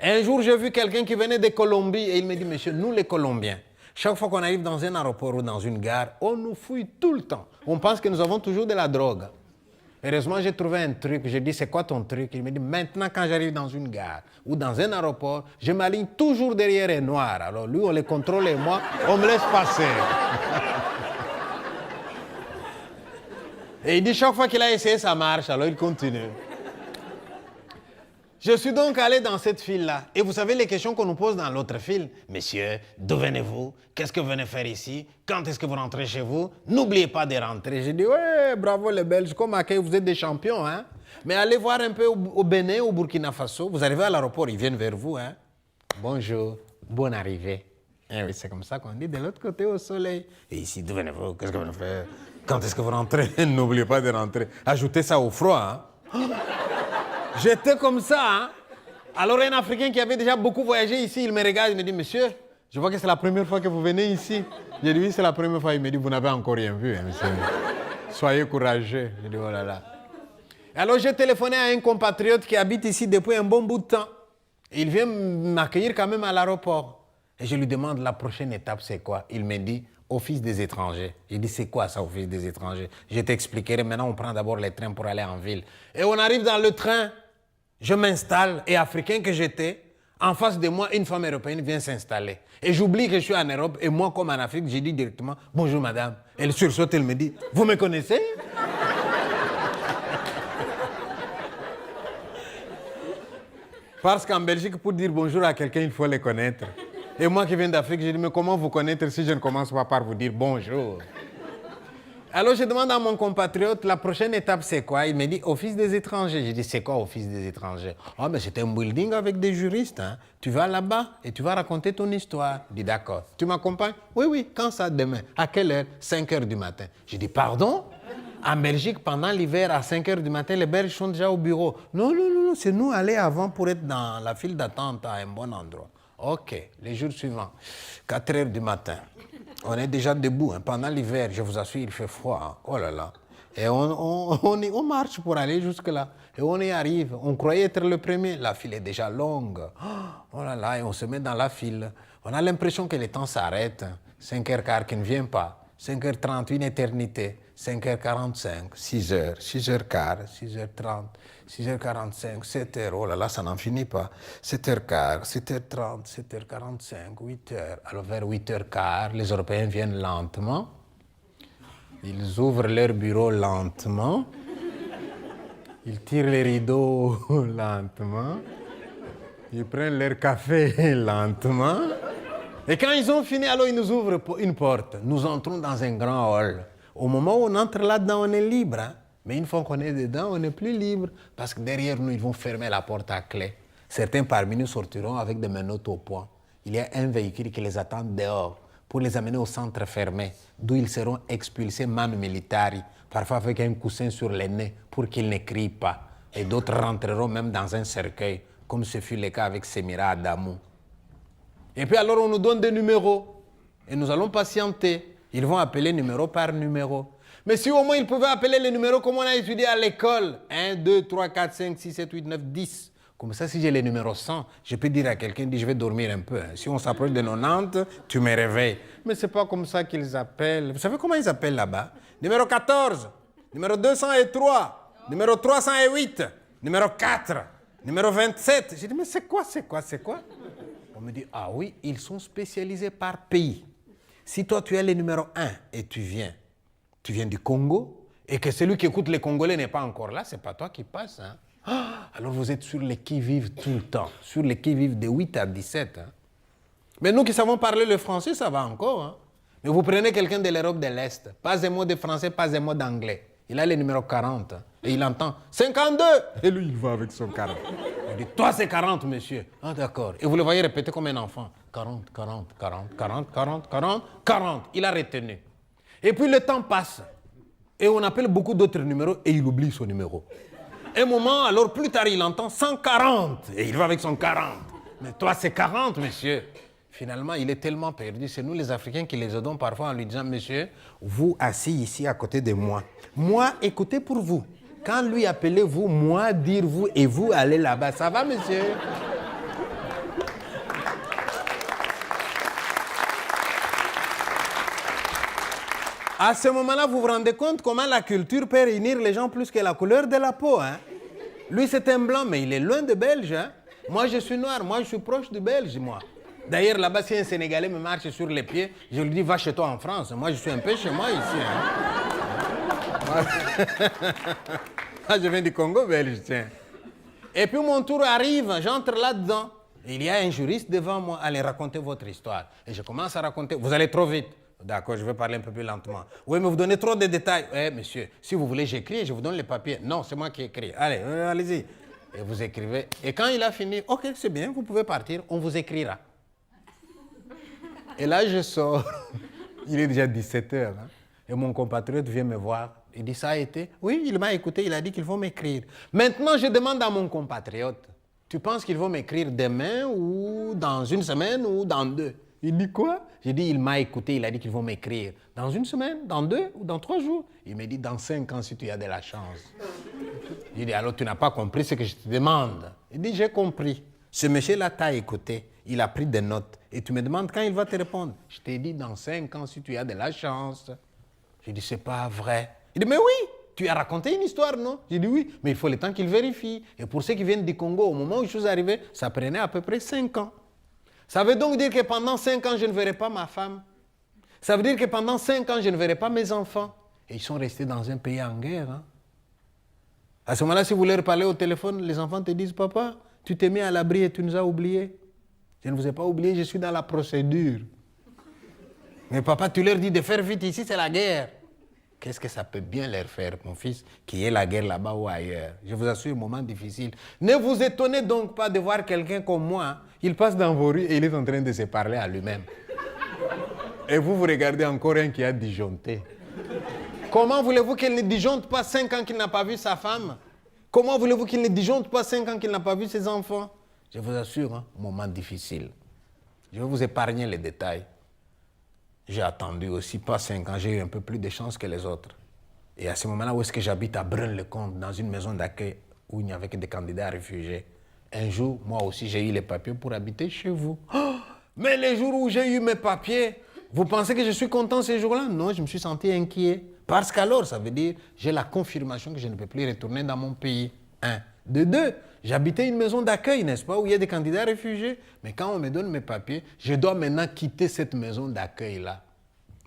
[SPEAKER 1] Un jour, j'ai vu quelqu'un qui venait de Colombie et il me dit, monsieur, nous les Colombiens, chaque fois qu'on arrive dans un aéroport ou dans une gare, on nous fouille tout le temps. On pense que nous avons toujours de la drogue. Heureusement, j'ai trouvé un truc. J'ai dit, c'est quoi ton truc? Il me dit, maintenant, quand j'arrive dans une gare ou dans un aéroport, je m'aligne toujours derrière un noir. Alors lui, on les contrôle et moi, on me laisse passer. Et il dit, chaque fois qu'il a essayé, ça marche. Alors il continue. Je suis donc allé dans cette file-là. Et vous savez les questions qu'on nous pose dans l'autre file? Monsieur, d'où venez-vous? Qu'est-ce que vous venez faire ici? Quand est-ce que vous rentrez chez vous? N'oubliez pas de rentrer. J'ai dit, ouais, bravo les Belges, comme accueil, vous êtes des champions. Hein? Mais allez voir un peu au Bénin, au Burkina Faso. Vous arrivez à l'aéroport, ils viennent vers vous. Hein? Bonjour, bonne arrivée. Eh oui, c'est comme ça qu'on dit, de l'autre côté au soleil. Et ici, d'où venez-vous? Qu'est-ce que vous venez faire? Quand est-ce que vous rentrez? N'oubliez pas de rentrer. Ajoutez ça au froid. Hein? J'étais comme ça. Hein? Alors un Africain qui avait déjà beaucoup voyagé ici, il me regarde, il me dit, monsieur, je vois que c'est la première fois que vous venez ici. J'ai dit, oui, c'est la première fois. Il me dit, vous n'avez encore rien vu, hein, monsieur. Soyez courageux. J'ai dit, oh là là. Alors j'ai téléphoné à un compatriote qui habite ici depuis un bon bout de temps. Il vient m'accueillir quand même à l'aéroport. Et je lui demande, la prochaine étape, c'est quoi? Il me dit, Office des étrangers. J'ai dit, c'est quoi ça, Office des étrangers? Je t'expliquerai. Maintenant, on prend d'abord les trains pour aller en ville. Et on arrive dans le train. Je m'installe, et africain que j'étais, en face de moi, une femme européenne vient s'installer. Et j'oublie que je suis en Europe, et moi, comme en Afrique, j'ai dit directement, bonjour madame. Elle sursaute, elle me dit, vous me connaissez? Parce qu'en Belgique, pour dire bonjour à quelqu'un, il faut les connaître. Et moi qui viens d'Afrique, j'ai dit, mais comment vous connaître si je ne commence pas par vous dire bonjour? Alors je demande à mon compatriote, la prochaine étape c'est quoi? Il me dit, Office des étrangers. J'ai dit, c'est quoi Office des étrangers? Ah, mais c'est un building avec des juristes. Hein. Tu vas là-bas et tu vas raconter ton histoire. Il dit, d'accord. Tu m'accompagnes? Oui, oui. Quand ça, demain? À quelle heure? 5 heures du matin. J'ai dit, pardon? En Belgique, pendant l'hiver, à 5 heures du matin, les Belges sont déjà au bureau. Non, non, non, non, c'est nous aller avant pour être dans la file d'attente à un bon endroit. OK, les jours suivants, 4 heures du matin. On est déjà debout. Hein. Pendant l'hiver, je vous assure, il fait froid. Hein. Oh là là. Et on marche pour aller jusque-là. Et on y arrive. On croyait être le premier. La file est déjà longue. Oh là là. Et on se met dans la file. On a l'impression que le temps s'arrête. 5h15 qui ne vient pas. 5h30, une éternité. 5h45, 6h, 6h15, 6h30, 6h45, 7h. Oh là là, ça n'en finit pas. 7h15, 7h30, 7h45, 8h. Alors vers 8h15, les Européens viennent lentement. Ils ouvrent leur bureau lentement. Ils tirent les rideaux lentement. Ils prennent leur café lentement. Et quand ils ont fini, alors ils nous ouvrent une porte. Nous entrons dans un grand hall. Au moment où on entre là-dedans, on est libre. Hein? Mais une fois qu'on est dedans, on n'est plus libre. Parce que derrière nous, ils vont fermer la porte à clé. Certains parmi nous sortiront avec des menottes au poing. Il y a un véhicule qui les attend dehors pour les amener au centre fermé, d'où ils seront expulsés manu militari, parfois avec un coussin sur les nez pour qu'ils ne crient pas. Et d'autres rentreront même dans un cercueil, comme ce fut le cas avec Semira Adamou. Et puis alors on nous donne des numéros. Et nous allons patienter. Ils vont appeler numéro par numéro. Mais si au moins ils pouvaient appeler les numéros comme on a étudié à l'école. 1, 2, 3, 4, 5, 6, 7, 8, 9, 10. Comme ça, si j'ai les numéros 100, je peux dire à quelqu'un, je vais dormir un peu. Si on s'approche de 90, tu me réveilles. Mais ce n'est pas comme ça qu'ils appellent. Vous savez comment ils appellent là-bas? Numéro 14, numéro 203, numéro 308, numéro 4, numéro 27. J'ai dit, mais c'est quoi? On me dit, ah oui, ils sont spécialisés par pays. Si toi, tu es le numéro 1 et tu viens du Congo, et que celui qui écoute les Congolais n'est pas encore là, c'est pas toi qui passes. Hein? Alors vous êtes sur les qui-vive tout le temps, sur les qui-vive de 8 à 17. Hein? Mais nous qui savons parler le français, ça va encore. Hein? Mais vous prenez quelqu'un de l'Europe de l'Est, pas un mot de français, pas un mot d'anglais. Il a le numéro 40 hein, et il entend 52. Et lui, il va avec son 40. Il dit, toi, c'est 40, monsieur. Ah, d'accord. Et vous le voyez répéter comme un enfant. 40, 40, 40, 40, 40, 40, 40. Il a retenu. Et puis le temps passe. Et on appelle beaucoup d'autres numéros et il oublie son numéro. Un moment, alors plus tard, il entend 140. Et il va avec son 40. Mais toi, c'est 40, monsieur. Finalement, il est tellement perdu. C'est nous, les Africains, qui les aidons parfois en lui disant, monsieur, vous assis ici à côté de moi. Moi, écoutez pour vous. Quand lui appelez vous, moi, dire vous, et vous, allez là-bas. Ça va, monsieur? À ce moment-là, vous vous rendez compte comment la culture peut réunir les gens plus que la couleur de la peau. Hein? Lui, c'est un blanc, mais il est loin de Belge. Hein? Moi, je suis noir. Moi, je suis proche du Belge, moi. D'ailleurs, là-bas, si un Sénégalais me marche sur les pieds, je lui dis, va chez toi en France. Moi, je suis un peu chez moi ici. Hein? Moi, je viens du Congo belge, tiens. Et puis, mon tour arrive, j'entre là-dedans. Il y a un juriste devant moi. Allez, racontez votre histoire. Et je commence à raconter. Vous allez trop vite. D'accord, je vais parler un peu plus lentement. Oui, mais vous donnez trop de détails. Eh, monsieur, si vous voulez, j'écris, je vous donne les papiers. Non, c'est moi qui écris. Allez, allez-y. Et vous écrivez. Et quand il a fini, ok, c'est bien, vous pouvez partir, on vous écrira. Et là, je sors. Il est déjà 17h. Hein? Et mon compatriote vient me voir. Il dit, ça a été? Oui, il m'a écouté, il a dit qu'il faut m'écrire. Maintenant, je demande à mon compatriote, tu penses qu'il va m'écrire demain ou dans une semaine ou dans 2? Il dit quoi? J'ai dit, il m'a écouté, il a dit qu'ils vont m'écrire. Dans une semaine, dans 2 ou dans 3 jours? Il me dit, dans 5 ans si tu as de la chance. J'ai dit, alors tu n'as pas compris ce que je te demande. Il dit, j'ai compris. Ce monsieur-là t'a écouté, il a pris des notes. Et tu me demandes quand il va te répondre. Je t'ai dit, dans 5 ans si tu as de la chance. J'ai dit, c'est pas vrai. Il dit, mais oui, tu as raconté une histoire, non? J'ai dit, oui, mais il faut le temps qu'il vérifie. Et pour ceux qui viennent du Congo, au moment où je suis arrivé, ça prenait à peu près 5 ans. Ça veut donc dire que pendant 5 ans, je ne verrai pas ma femme. Ça veut dire que pendant 5 ans, je ne verrai pas mes enfants. Et ils sont restés dans un pays en guerre. Hein. À ce moment-là, si vous leur parlez au téléphone, les enfants te disent, papa, tu t'es mis à l'abri et tu nous as oubliés. Je ne vous ai pas oublié, je suis dans la procédure. Mais papa, tu leur dis de faire vite, ici c'est la guerre. Qu'est-ce que ça peut bien leur faire, mon fils, qu'il y ait la guerre là-bas ou ailleurs? Je vous assure, un moment difficile. Ne vous étonnez donc pas de voir quelqu'un comme moi. Il passe dans vos rues et il est en train de se parler à lui-même. Et vous regardez encore un qui a disjoncté. Comment voulez-vous qu'il ne disjoncte pas 5 ans qu'il n'a pas vu sa femme? Comment voulez-vous qu'il ne disjoncte pas 5 ans qu'il n'a pas vu ses enfants? Je vous assure, un moment difficile. Je vais vous épargner les détails. J'ai attendu aussi, pas 5 ans, j'ai eu un peu plus de chance que les autres. Et à ce moment-là, où est-ce que j'habite à Braine-le-Comte, dans une maison d'accueil où il n'y avait que des candidats réfugiés. Un jour, moi aussi, j'ai eu les papiers pour habiter chez vous. Oh, mais les jours où j'ai eu mes papiers, vous pensez que je suis content ces jours-là? Non, je me suis senti inquiet. Parce qu'alors, ça veut dire, j'ai la confirmation que je ne peux plus retourner dans mon pays. 1. De 2, j'habitais une maison d'accueil, n'est-ce pas, où il y a des candidats réfugiés. Mais quand on me donne mes papiers, je dois maintenant quitter cette maison d'accueil-là.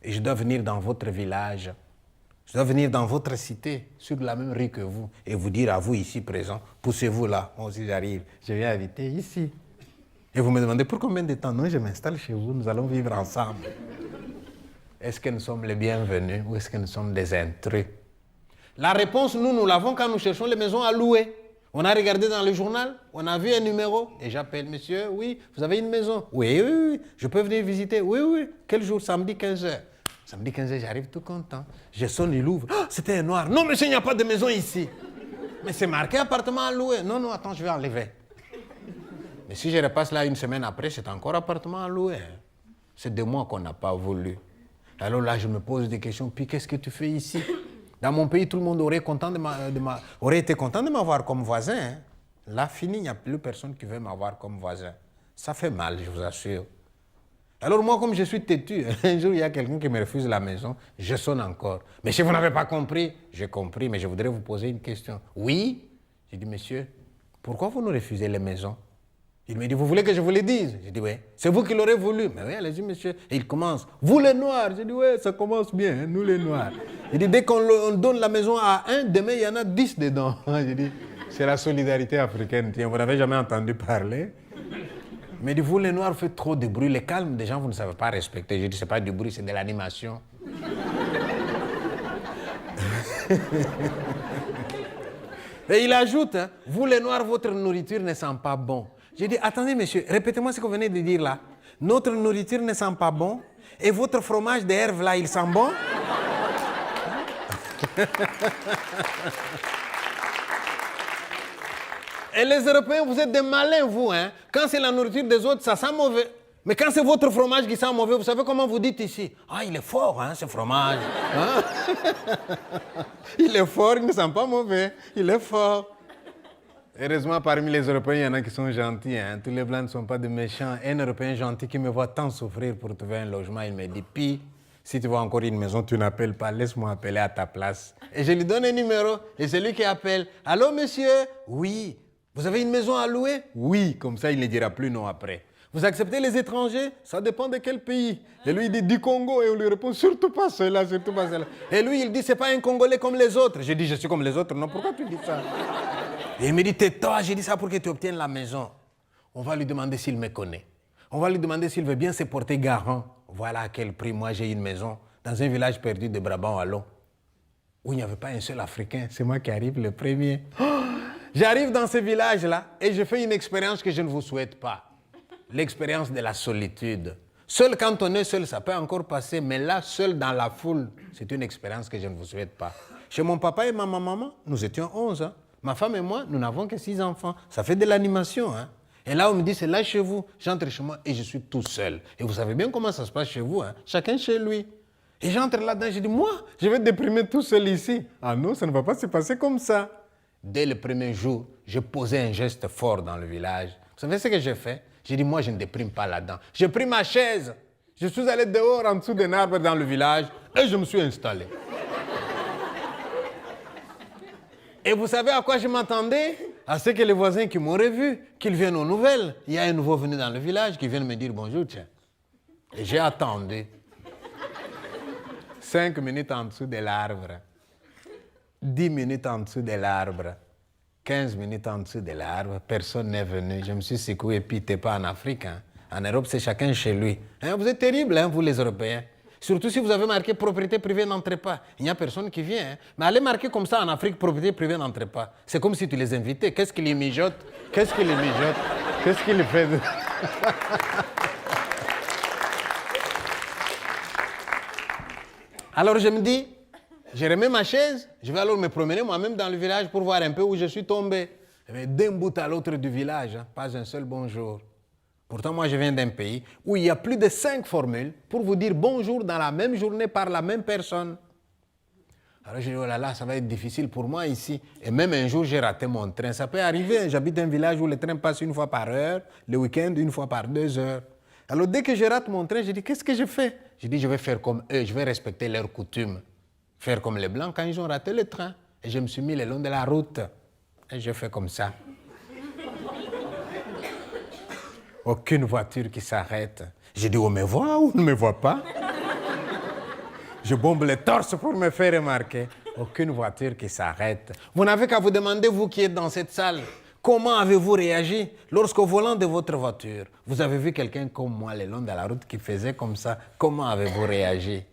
[SPEAKER 1] Et je dois venir dans votre village. Je dois venir dans votre cité, sur la même rue que vous, et vous dire à vous ici présents, poussez-vous là, moi aussi j'arrive, je viens habiter ici. Et vous me demandez pour combien de temps? Non, je m'installe chez vous, nous allons vivre ensemble. Est-ce que nous sommes les bienvenus ou est-ce que nous sommes des intrus? La réponse, nous l'avons quand nous cherchons les maisons à louer. On a regardé dans le journal, on a vu un numéro, et j'appelle, monsieur, oui, vous avez une maison? Oui, oui, oui, je peux venir visiter? Oui, oui, quel jour? Samedi 15h. Samedi 15h, j'arrive tout content. Je sonne, il ouvre. Oh, c'était un noir. Non, monsieur, il n'y a pas de maison ici. Mais c'est marqué appartement à louer. Non, non, attends, je vais enlever. Mais si je repasse là une semaine après, c'est encore appartement à louer. C'est de moi qu'on n'a pas voulu. Alors là, je me pose des questions. Puis qu'est-ce que tu fais ici? Dans mon pays, tout le monde aurait été content de m'avoir comme voisin. Hein. Là, fini, il n'y a plus personne qui veut m'avoir comme voisin. Ça fait mal, je vous assure. Alors moi, comme je suis têtu, un jour, il y a quelqu'un qui me refuse la maison, je sonne encore. Mais si vous n'avez pas compris, j'ai compris, mais je voudrais vous poser une question. Oui? J'ai dit, monsieur, pourquoi vous nous refusez les maisons? Il me dit, vous voulez que je vous le dise? J'ai dit, oui. C'est vous qui l'aurez voulu. Mais oui, allez-y, monsieur. Et il commence, vous les Noirs. J'ai dit, oui, ça commence bien, hein, nous les Noirs. Il dit, dès qu'on donne la maison à un, demain, il y en a 10 dedans. J'ai dit, c'est la solidarité africaine. Tiens, vous n'avez jamais entendu parler? Mais dit, vous les Noirs, vous faites trop de bruit. Les calmes des gens, vous ne savez pas respecter. J'ai dit, c'est pas du bruit, c'est de l'animation. Et il ajoute, hein, vous les Noirs, votre nourriture ne sent pas bon. J'ai dit, attendez monsieur, répétez-moi ce que vous venez de dire là. Notre nourriture ne sent pas bon et votre fromage de herbe là, il sent bon? Et les Européens, vous êtes des malins, vous. Hein? Quand c'est la nourriture des autres, ça sent mauvais. Mais quand c'est votre fromage qui sent mauvais, vous savez comment vous dites ici? Ah, il est fort, hein, ce fromage. Hein? Il est fort, il ne sent pas mauvais. Il est fort. Heureusement, parmi les Européens, il y en a qui sont gentils. Hein? Tous les Blancs ne sont pas de méchants. Un Européen gentil qui me voit tant souffrir pour trouver un logement, il me dit, Pi, si tu veux encore une maison, tu n'appelles pas, laisse-moi appeler à ta place. Et je lui donne un numéro, et c'est lui qui appelle. Allô, monsieur? Oui. Vous avez une maison à louer? Oui. Comme ça, il ne dira plus non après. Vous acceptez les étrangers? Ça dépend de quel pays. Et lui, il dit du Congo. Et on lui répond, surtout pas cela, surtout pas cela. Et lui, il dit, c'est pas un Congolais comme les autres. Je dis, je suis comme les autres. Non, pourquoi tu dis ça? Et il me dit, tais-toi, j'ai dit ça pour que tu obtiennes la maison. On va lui demander s'il me connaît. On va lui demander s'il veut bien se porter garant. Voilà à quel prix moi j'ai une maison dans un village perdu de Brabant-Wallon où il n'y avait pas un seul Africain. C'est moi qui arrive le premier. Oh, j'arrive dans ce village-là et je fais une expérience que je ne vous souhaite pas. L'expérience de la solitude. Seul quand on est seul, ça peut encore passer, mais là, seul dans la foule, c'est une expérience que je ne vous souhaite pas. Chez mon papa et ma maman, nous étions 11. Hein. Ma femme et moi, nous n'avons que 6 enfants. Ça fait de l'animation. Hein. Et là, on me dit, c'est là chez vous. J'entre chez moi et je suis tout seul. Et vous savez bien comment ça se passe chez vous. Hein. Chacun chez lui. Et j'entre là-dedans, je dis, moi, je vais déprimer tout seul ici. Ah non, ça ne va pas se passer comme ça. Dès le premier jour, je posais un geste fort dans le village. Vous savez ce que j'ai fait? J'ai dit, moi, je ne déprime pas là-dedans. J'ai pris ma chaise. Je suis allé dehors, en dessous d'un arbre dans le village, et je me suis installé. Et vous savez à quoi je m'attendais? À ce que les voisins qui m'auraient vu, qu'ils viennent aux nouvelles. Il y a un nouveau venu dans le village qui vient me dire bonjour, tiens. Et j'ai attendu. 5 minutes en dessous de l'arbre. 10 minutes en dessous de l'arbre. 15 minutes en dessous de l'arbre. Personne n'est venu. Je me suis secoué et puis t'es pas en Afrique. Hein. En Europe, c'est chacun chez lui. Hein, vous êtes terribles, hein, vous les Européens. Surtout si vous avez marqué propriété privée n'entrez pas. Il n'y a personne qui vient. Hein. Mais allez marquer comme ça en Afrique, propriété privée n'entrez pas. C'est comme si tu les invitais. Qu'est-ce qu'ils les mijotent? Qu'est-ce qu'ils les mijotent? Qu'est-ce qu'ils fait? Alors je me dis, je remets ma chaise, je vais alors me promener moi-même dans le village pour voir un peu où je suis tombé. Mais d'un bout à l'autre du village, hein, pas un seul bonjour. Pourtant, moi, je viens d'un pays où il y a plus de 5 formules pour vous dire bonjour dans la même journée par la même personne. Alors, je dis, oh là là, ça va être difficile pour moi ici. Et même un jour, j'ai raté mon train. Ça peut arriver. J'habite dans un village où le train passe 1 fois par heure, le week-end 1 fois par 2 heures. Alors, dès que je rate mon train, je dis, qu'est-ce que je fais? Je dis, je vais faire comme eux, je vais respecter leurs coutumes. Faire comme les Blancs quand ils ont raté le train. Et je me suis mis le long de la route. Et je fais comme ça. Aucune voiture qui s'arrête. Je dis, on me voit ou on ne me voit pas? Je bombe le torse pour me faire remarquer. Aucune voiture qui s'arrête. Vous n'avez qu'à vous demander, vous qui êtes dans cette salle, comment avez-vous réagi lorsqu'au volant de votre voiture, vous avez vu quelqu'un comme moi le long de la route qui faisait comme ça? Comment avez-vous réagi?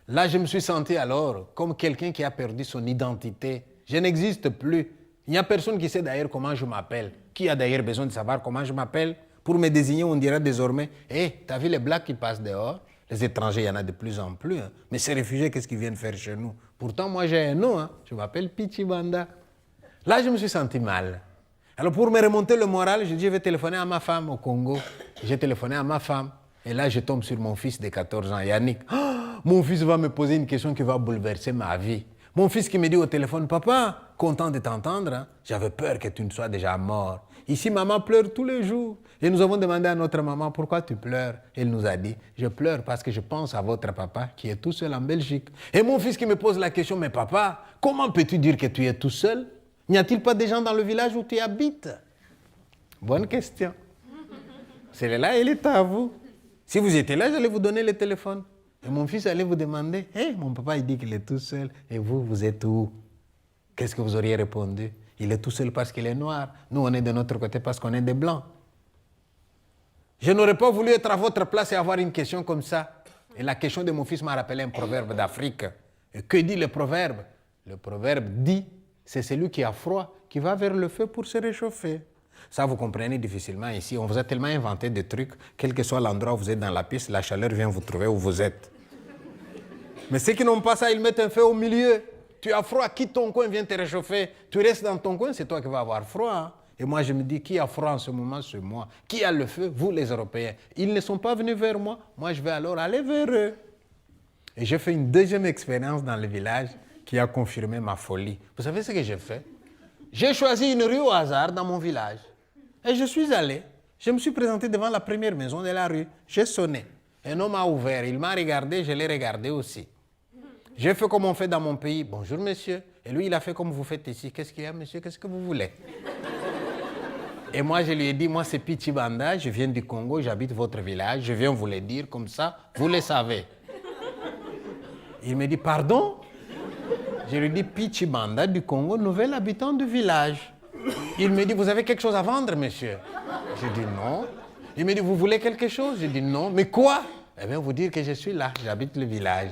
[SPEAKER 1] Là, je me suis senti alors comme quelqu'un qui a perdu son identité. Je n'existe plus. Il n'y a personne qui sait d'ailleurs comment je m'appelle. Qui a d'ailleurs besoin de savoir comment je m'appelle? Pour me désigner, on dira désormais, hé, t'as vu les Blacks qui passent dehors? Les étrangers, il y en a de plus en plus. Hein. Mais ces réfugiés, qu'est-ce qu'ils viennent faire chez nous? Pourtant, moi, j'ai un nom. Hein. Je m'appelle Pichibanda. Là, je me suis senti mal. Alors, pour me remonter le moral, je dis, je vais téléphoner à ma femme au Congo. J'ai téléphoné à ma femme. Et là, je tombe sur mon fils de 14 ans, Yannick. Oh, mon fils va me poser une question qui va bouleverser ma vie. Mon fils qui me dit au téléphone, papa, content de t'entendre, hein? J'avais peur que tu ne sois déjà mort. Ici, maman pleure tous les jours. Et nous avons demandé à notre maman, pourquoi tu pleures? Elle nous a dit, je pleure parce que je pense à votre papa qui est tout seul en Belgique. Et mon fils qui me pose la question, mais papa, comment peux-tu dire que tu es tout seul? N'y a-t-il pas des gens dans le village où tu habites? Bonne question. Celle-là, elle est à vous. Si vous étiez là, j'allais vous donner le téléphone. Et mon fils allait vous demander, hey, mon papa, il dit qu'il est tout seul. Et vous, vous êtes où? Qu'est-ce que vous auriez répondu? Il est tout seul parce qu'il est noir. Nous, on est de notre côté parce qu'on est des blancs. Je n'aurais pas voulu être à votre place et avoir une question comme ça. Et la question de mon fils m'a rappelé un proverbe d'Afrique. Et que dit le proverbe? Le proverbe dit, c'est celui qui a froid qui va vers le feu pour se réchauffer. Ça, vous comprenez difficilement ici. On vous a tellement inventé des trucs, quel que soit l'endroit où vous êtes dans la piste, la chaleur vient vous trouver où vous êtes. Mais ceux qui n'ont pas ça, ils mettent un feu au milieu. Tu as froid, quitte ton coin, viens te réchauffer. Tu restes dans ton coin, c'est toi qui vas avoir froid. Hein? Et moi, je me dis, qui a froid en ce moment? C'est moi. Qui a le feu? Vous, les Européens. Ils ne sont pas venus vers moi. Moi, je vais alors aller vers eux. Et j'ai fait une deuxième expérience dans le village qui a confirmé ma folie. Vous savez ce que j'ai fait? J'ai choisi une rue au hasard dans mon village. Et je suis allé. Je me suis présenté devant la première maison de la rue. J'ai sonné. Un homme a ouvert. Il m'a regardé, je l'ai regardé aussi. J'ai fait comme on fait dans mon pays. Bonjour, monsieur. Et lui, il a fait comme vous faites ici. Qu'est-ce qu'il y a, monsieur? Qu'est-ce que vous voulez? Et moi, je lui ai dit, moi, c'est Pichi Banda. Je viens du Congo. J'habite votre village. Je viens vous le dire comme ça. Vous le savez. Il me dit, pardon? Je lui dis, Pichi Banda du Congo, nouvel habitant du village. Il me dit, vous avez quelque chose à vendre, monsieur? Je dis non. Il me dit, vous voulez quelque chose? Je dis non. Mais quoi? Eh bien, vous dire que je suis là, j'habite le village.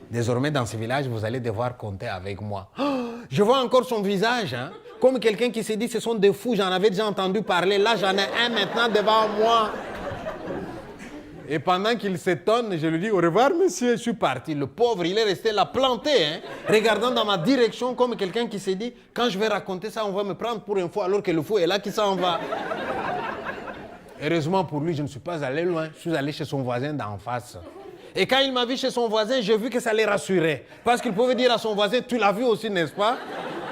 [SPEAKER 1] Désormais, dans ce village, vous allez devoir compter avec moi. Oh, je vois encore son visage, hein? Comme quelqu'un qui s'est dit, ce sont des fous, j'en avais déjà entendu parler. Là, j'en ai un maintenant devant moi. Et pendant qu'il s'étonne, je lui dis, au revoir, monsieur, je suis parti. Le pauvre, il est resté là planté, hein, regardant dans ma direction comme quelqu'un qui s'est dit, quand je vais raconter ça, on va me prendre pour un fou, alors que le fou est là qui s'en va. Heureusement pour lui, je ne suis pas allé loin. Je suis allé chez son voisin d'en face. Et quand il m'a vu chez son voisin, j'ai vu que ça les rassurait. Parce qu'il pouvait dire à son voisin, tu l'as vu aussi, n'est-ce pas?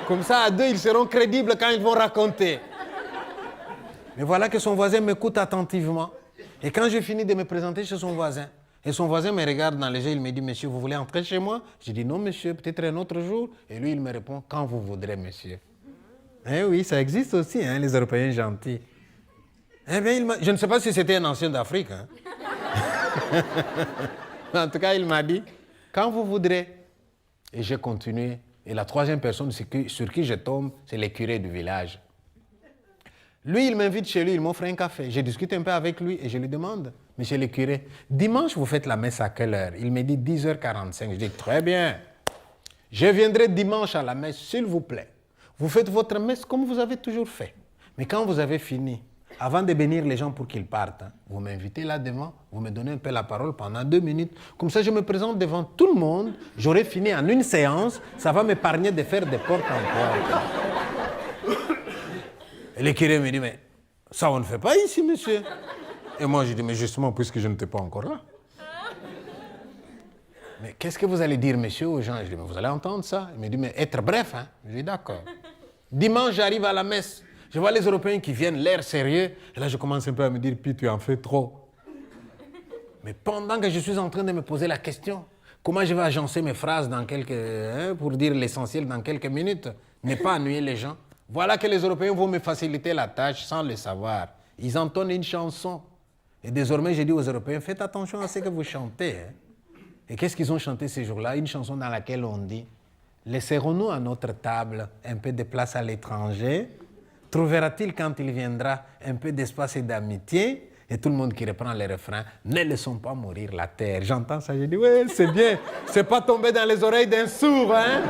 [SPEAKER 1] Comme ça, à deux, ils seront crédibles quand ils vont raconter. Mais voilà que son voisin m'écoute attentivement. Et quand j'ai fini de me présenter chez son voisin, et son voisin me regarde dans les yeux, il me dit, monsieur, vous voulez entrer chez moi? Je dis, non, monsieur, peut-être un autre jour. Et lui, il me répond, quand vous voudrez, monsieur. Eh oui, ça existe aussi, hein, les Européens gentils. Eh bien, je ne sais pas si c'était un ancien d'Afrique. Hein. En tout cas, il m'a dit, quand vous voudrez. Et j'ai continué. Et la troisième personne sur qui je tombe, c'est le curé du village. Lui, il m'invite chez lui, il m'offre un café. Je discute un peu avec lui et je lui demande, monsieur le curé, dimanche, vous faites la messe à quelle heure? Il me dit 10h45. Je dis, très bien. Je viendrai dimanche à la messe, s'il vous plaît. Vous faites votre messe comme vous avez toujours fait. Mais quand vous avez fini, avant de bénir les gens pour qu'ils partent, hein, vous m'invitez là devant, vous me donnez un peu la parole pendant 2 minutes. Comme ça, je me présente devant tout le monde. J'aurai fini en une séance. Ça va m'épargner de faire des portes en porte. Et le curé me dit, mais ça, on ne fait pas ici, monsieur. Et moi, je dis, mais justement, puisque je n'étais pas encore là. Mais qu'est-ce que vous allez dire, monsieur, aux gens? Je dis, mais vous allez entendre ça. Il me dit, mais être bref, hein? Je dis, d'accord. Dimanche, j'arrive à la messe. Je vois les Européens qui viennent, l'air sérieux. Et là, je commence un peu à me dire, puis tu en fais trop. Mais pendant que je suis en train de me poser la question, comment je vais agencer mes phrases pour dire l'essentiel dans quelques minutes, ne pas ennuyer les gens. Voilà que les Européens vont me faciliter la tâche sans le savoir. Ils entonnent une chanson. Et désormais, je dis aux Européens, faites attention à ce que vous chantez. Hein. Et qu'est-ce qu'ils ont chanté ces jours-là? Une chanson dans laquelle on dit, laisserons-nous à notre table un peu de place à l'étranger? Trouvera-t-il quand il viendra un peu d'espace et d'amitié? Et tout le monde qui reprend le refrain, ne laissons pas mourir la terre. J'entends ça, je dis, ouais, c'est bien. C'est pas tombé dans les oreilles d'un sourd, hein?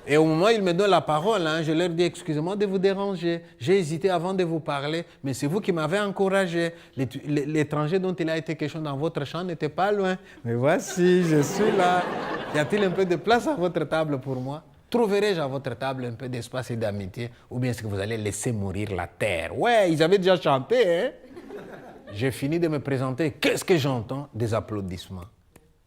[SPEAKER 1] Et au moment où ils me donnent la parole, hein, je leur dis, excusez-moi de vous déranger. J'ai hésité avant de vous parler, mais c'est vous qui m'avez encouragé. L'étranger dont il a été question dans votre chant n'était pas loin. Mais voici, je suis là. Y a-t-il un peu de place à votre table pour moi? Trouverai-je à votre table un peu d'espace et d'amitié? Ou bien est-ce que vous allez laisser mourir la terre? Ouais, ils avaient déjà chanté, hein? j'ai fini de me présenter. Qu'est-ce que j'entends? Des applaudissements.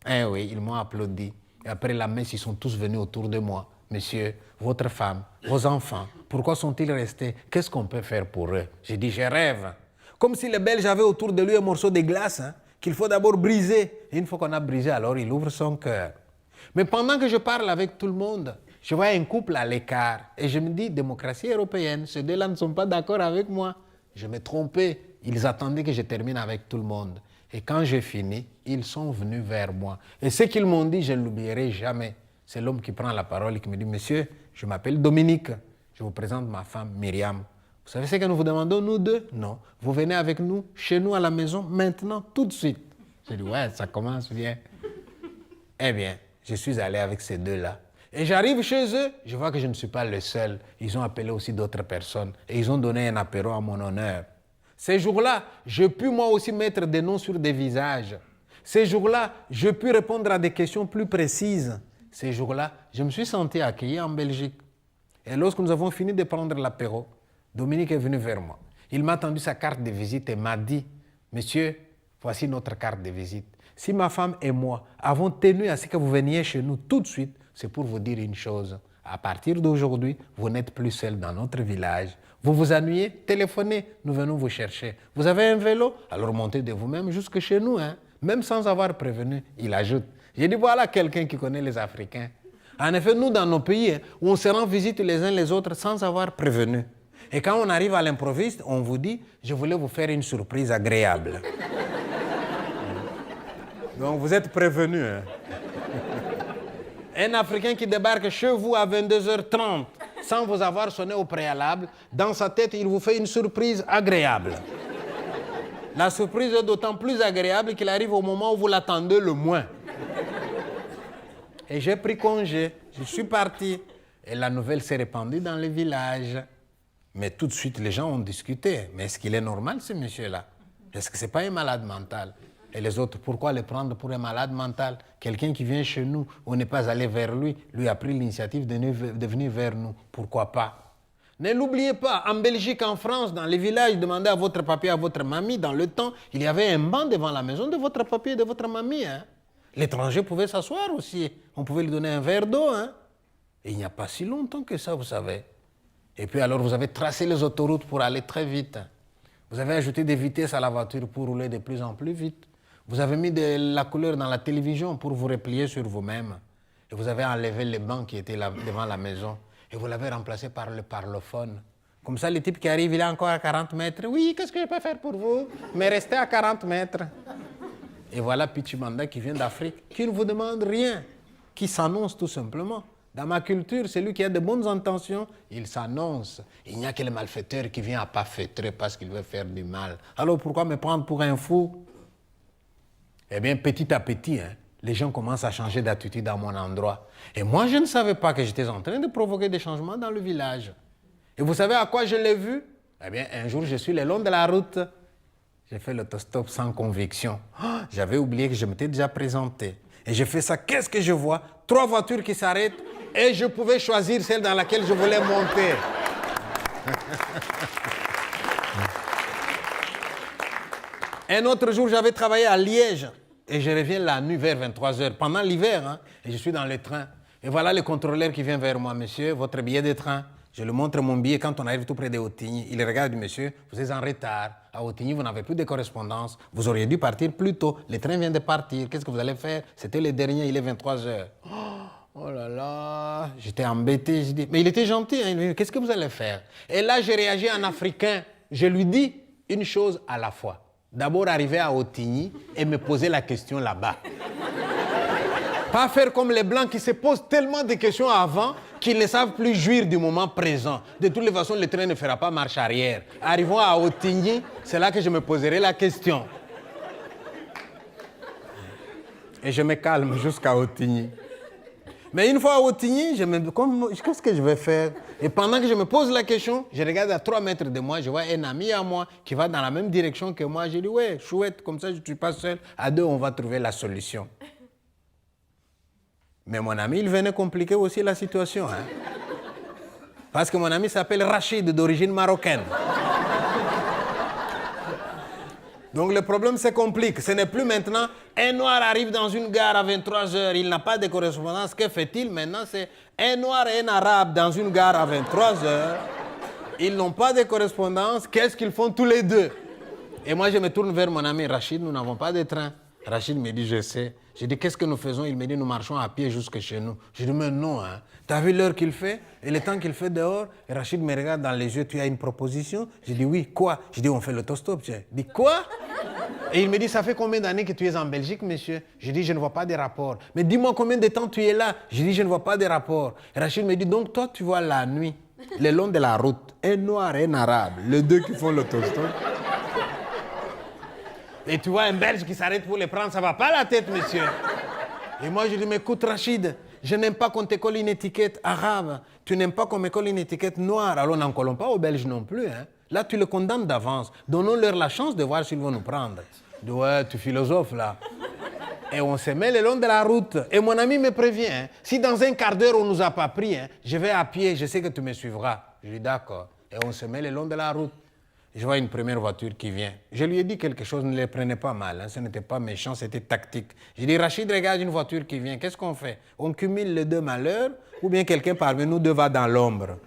[SPEAKER 1] Eh oui, ils m'ont applaudi. Et après la messe, ils sont tous venus autour de moi. Monsieur, votre femme, vos enfants, pourquoi sont-ils restés? Qu'est-ce qu'on peut faire pour eux? J'ai dit, je rêve. Comme si le Belge avait autour de lui un morceau de glace qu'il faut d'abord briser. Et une fois qu'on a brisé, alors il ouvre son cœur. Mais pendant que je parle avec tout le monde, je vois un couple à l'écart. Et je me dis, démocratie européenne, ces deux-là ne sont pas d'accord avec moi. Je me trompais. Ils attendaient que je termine avec tout le monde. Et quand j'ai fini, ils sont venus vers moi. Et ce qu'ils m'ont dit, je ne l'oublierai jamais. C'est l'homme qui prend la parole et qui me dit, monsieur, je m'appelle Dominique. Je vous présente ma femme Myriam. Vous savez ce que nous vous demandons, nous deux? Non. Vous venez avec nous, chez nous à la maison, maintenant, tout de suite. J'ai dit, ouais, ça commence bien. Eh bien, je suis allé avec ces deux-là. Et j'arrive chez eux, je vois que je ne suis pas le seul. Ils ont appelé aussi d'autres personnes et ils ont donné un apéro à mon honneur. Ces jours-là, je puis moi aussi mettre des noms sur des visages. Ces jours-là, je puis répondre à des questions plus précises. Ces jours-là, je me suis senti accueilli en Belgique. Et lorsque nous avons fini de prendre l'apéro, Dominique est venu vers moi. Il m'a tendu sa carte de visite et m'a dit, « Monsieur, voici notre carte de visite. Si ma femme et moi avons tenu à ce que vous veniez chez nous tout de suite, c'est pour vous dire une chose. À partir d'aujourd'hui, vous n'êtes plus seul dans notre village. Vous vous ennuyez, téléphonez, nous venons vous chercher. Vous avez un vélo? Alors montez de vous-même jusque chez nous, même sans avoir prévenu. » Il ajoute. J'ai dit, voilà quelqu'un qui connaît les Africains. En effet, nous, dans nos pays, où on se rend visite les uns les autres sans avoir prévenu. Et quand on arrive à l'improviste, on vous dit, je voulais vous faire une surprise agréable. Donc vous êtes prévenus. Un Africain qui débarque chez vous à 22h30 sans vous avoir sonné au préalable, dans sa tête, il vous fait une surprise agréable. La surprise est d'autant plus agréable qu'il arrive au moment où vous l'attendez le moins. Et j'ai pris congé, je suis parti. Et la nouvelle s'est répandue dans le village. Mais tout de suite, les gens ont discuté. Mais est-ce qu'il est normal, ce monsieur-là? Est-ce que ce n'est pas un malade mental? Et les autres, pourquoi le prendre pour un malade mental? Quelqu'un qui vient chez nous, on n'est pas allé vers lui, lui a pris l'initiative de venir vers nous. Pourquoi pas? Ne l'oubliez pas, en Belgique, en France, dans les villages, demandez à votre papi, à votre mamie, dans le temps, il y avait un banc devant la maison de votre papi et de votre mamie. L'étranger pouvait s'asseoir aussi. On pouvait lui donner un verre d'eau. Et il n'y a pas si longtemps que ça, vous savez. Et puis alors, vous avez tracé les autoroutes pour aller très vite. Vous avez ajouté des vitesses à la voiture pour rouler de plus en plus vite. Vous avez mis de la couleur dans la télévision pour vous replier sur vous-même. Et vous avez enlevé les bancs qui étaient là, devant la maison. Et vous l'avez remplacé par le parlophone. Comme ça, le type qui arrive, il est encore à 40 mètres. Oui, qu'est-ce que je peux faire pour vous? Mais restez à 40 mètres. Et voilà Pichimanda qui vient d'Afrique, qui ne vous demande rien, qui s'annonce tout simplement. Dans ma culture, celui qui a de bonnes intentions, il s'annonce. Il n'y a que le malfaiteur qui vient à pas feutrer parce qu'il veut faire du mal. Alors pourquoi me prendre pour un fou? Eh bien, petit à petit, les gens commencent à changer d'attitude à mon endroit. Et moi, je ne savais pas que j'étais en train de provoquer des changements dans le village. Et vous savez à quoi je l'ai vu? Eh bien, un jour, je suis le long de la route. J'ai fait l'autostop sans conviction. Oh, j'avais oublié que je m'étais déjà présenté. Et j'ai fait ça. Qu'est-ce que je vois? 3 voitures qui s'arrêtent et je pouvais choisir celle dans laquelle je voulais monter. Un autre jour, j'avais travaillé à Liège et je reviens la nuit vers 23h, pendant l'hiver, et je suis dans le train. Et voilà le contrôleur qui vient vers moi. Monsieur, votre billet de train. Je lui montre mon billet quand on arrive tout près de Otigny. Il regarde, monsieur, vous êtes en retard. À Otigny, vous n'avez plus de correspondance. Vous auriez dû partir plus tôt. Le train vient de partir. Qu'est-ce que vous allez faire? C'était le dernier, il est 23h. Oh là là, j'étais embêté. Je dis, mais il était gentil. Il me dit, qu'est-ce que vous allez faire? Et là, j'ai réagi en africain. Je lui dis une chose à la fois. D'abord, arriver à Otigny et me poser la question là-bas. Pas faire comme les Blancs qui se posent tellement de questions avant qu'ils ne savent plus jouir du moment présent. De toutes les façons, le train ne fera pas marche arrière. Arrivons à Otigny, c'est là que je me poserai la question. Et je me calme jusqu'à Otigny. Mais une fois à Otigny, qu'est-ce que je vais faire? Et pendant que je me pose la question, je regarde à 3 mètres de moi, je vois un ami à moi qui va dans la même direction que moi. Je dis, ouais, chouette, comme ça je ne suis pas seul. À 2, on va trouver la solution. Mais mon ami, il venait compliquer aussi la situation. Parce que mon ami s'appelle Rachid, d'origine marocaine. Donc le problème se complique. Ce n'est plus maintenant, un noir arrive dans une gare à 23 heures, il n'a pas de correspondance. Que fait-il maintenant? C'est un noir et un arabe dans une gare à 23 heures. Ils n'ont pas de correspondance. Qu'est-ce qu'ils font tous les deux? Et moi, je me tourne vers mon ami Rachid, nous n'avons pas de train. Rachid me dit, je sais. Je dis, qu'est-ce que nous faisons? Il me dit, nous marchons à pied jusque chez nous. Je dis, mais non, hein. Tu as vu l'heure qu'il fait et le temps qu'il fait dehors? Et Rachid me regarde dans les yeux, tu as une proposition? Je dis, oui, quoi? Je dis, on fait l'autostop. Je dis, quoi? Et il me dit, ça fait combien d'années que tu es en Belgique, monsieur? Je dis, je ne vois pas de rapport. Mais dis-moi combien de temps tu es là? Je dis, je ne vois pas de rapport. Et Rachid me dit, donc toi, tu vois la nuit, le long de la route, un noir et un arabe, les deux qui font l'autostop. Et tu vois un Belge qui s'arrête pour les prendre, ça ne va pas la tête, monsieur. Et moi, je dis, mais écoute, Rachid, je n'aime pas qu'on te colle une étiquette arabe. Tu n'aimes pas qu'on me colle une étiquette noire. Alors, n'en collons pas aux Belges non plus. Hein. Là, tu les condamnes d'avance. Donnons-leur la chance de voir s'ils vont nous prendre. Je dis, ouais, tu philosophes, là. Et on se met le long de la route. Et mon ami me prévient, hein, si dans un quart d'heure, on ne nous a pas pris, hein, je vais à pied, je sais que tu me suivras. Je dis, d'accord. Et on se met le long de la route. Je vois une première voiture qui vient. Je lui ai dit quelque chose, ne les prenez pas mal. Hein. Ce n'était pas méchant, c'était tactique. J'ai dit, Rachid, regarde une voiture qui vient. Qu'est-ce qu'on fait? On cumule les deux malheurs ou bien quelqu'un parmi nous deux va dans l'ombre?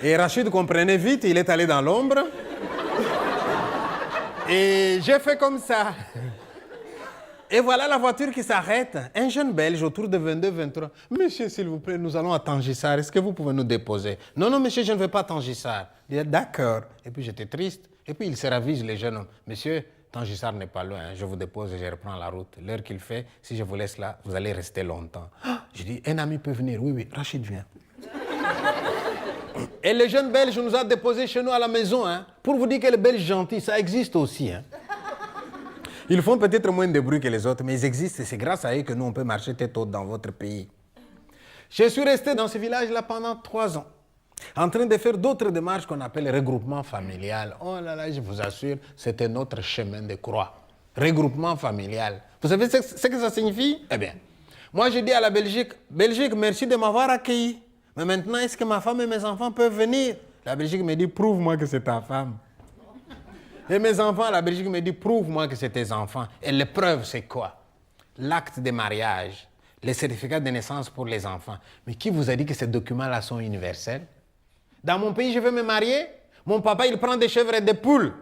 [SPEAKER 1] Et Rachid comprenait vite, il est allé dans l'ombre. Et j'ai fait comme ça. Et voilà la voiture qui s'arrête. Un jeune Belge autour de 22-23. Monsieur, s'il vous plaît, nous allons à Tangissar. Est-ce que vous pouvez nous déposer? Non, non, monsieur, je ne veux pas Tangissar. Il dit, d'accord. Et puis j'étais triste. Et puis il se ravise, les jeunes hommes. Monsieur, Tangissar n'est pas loin. Je vous dépose et je reprends la route. L'heure qu'il fait, si je vous laisse là, vous allez rester longtemps. Je dis, un ami peut venir. Oui, oui, Rachid vient. Et le jeune Belge nous a déposés chez nous à la maison. Hein, pour vous dire que les Belges gentils, ça existe aussi. Hein. Ils font peut-être moins de bruit que les autres, mais ils existent et c'est grâce à eux que nous, on peut marcher tête haute dans votre pays. Je suis resté dans ce village-là pendant 3 ans, en train de faire d'autres démarches qu'on appelle regroupement familial. Oh là là, je vous assure, c'était notre chemin de croix. Regroupement familial. Vous savez ce que ça signifie? Eh bien, moi je dis à la Belgique, Belgique, merci de m'avoir accueilli. Mais maintenant, est-ce que ma femme et mes enfants peuvent venir? La Belgique me dit, prouve-moi que c'est ta femme. Et mes enfants, la Belgique me dit, prouve-moi que c'est tes enfants. Et l'épreuve, c'est quoi? L'acte de mariage, les certificats de naissance pour les enfants. Mais qui vous a dit que ces documents-là sont universels? Dans mon pays, je veux me marier. Mon papa, il prend des chèvres et des poules.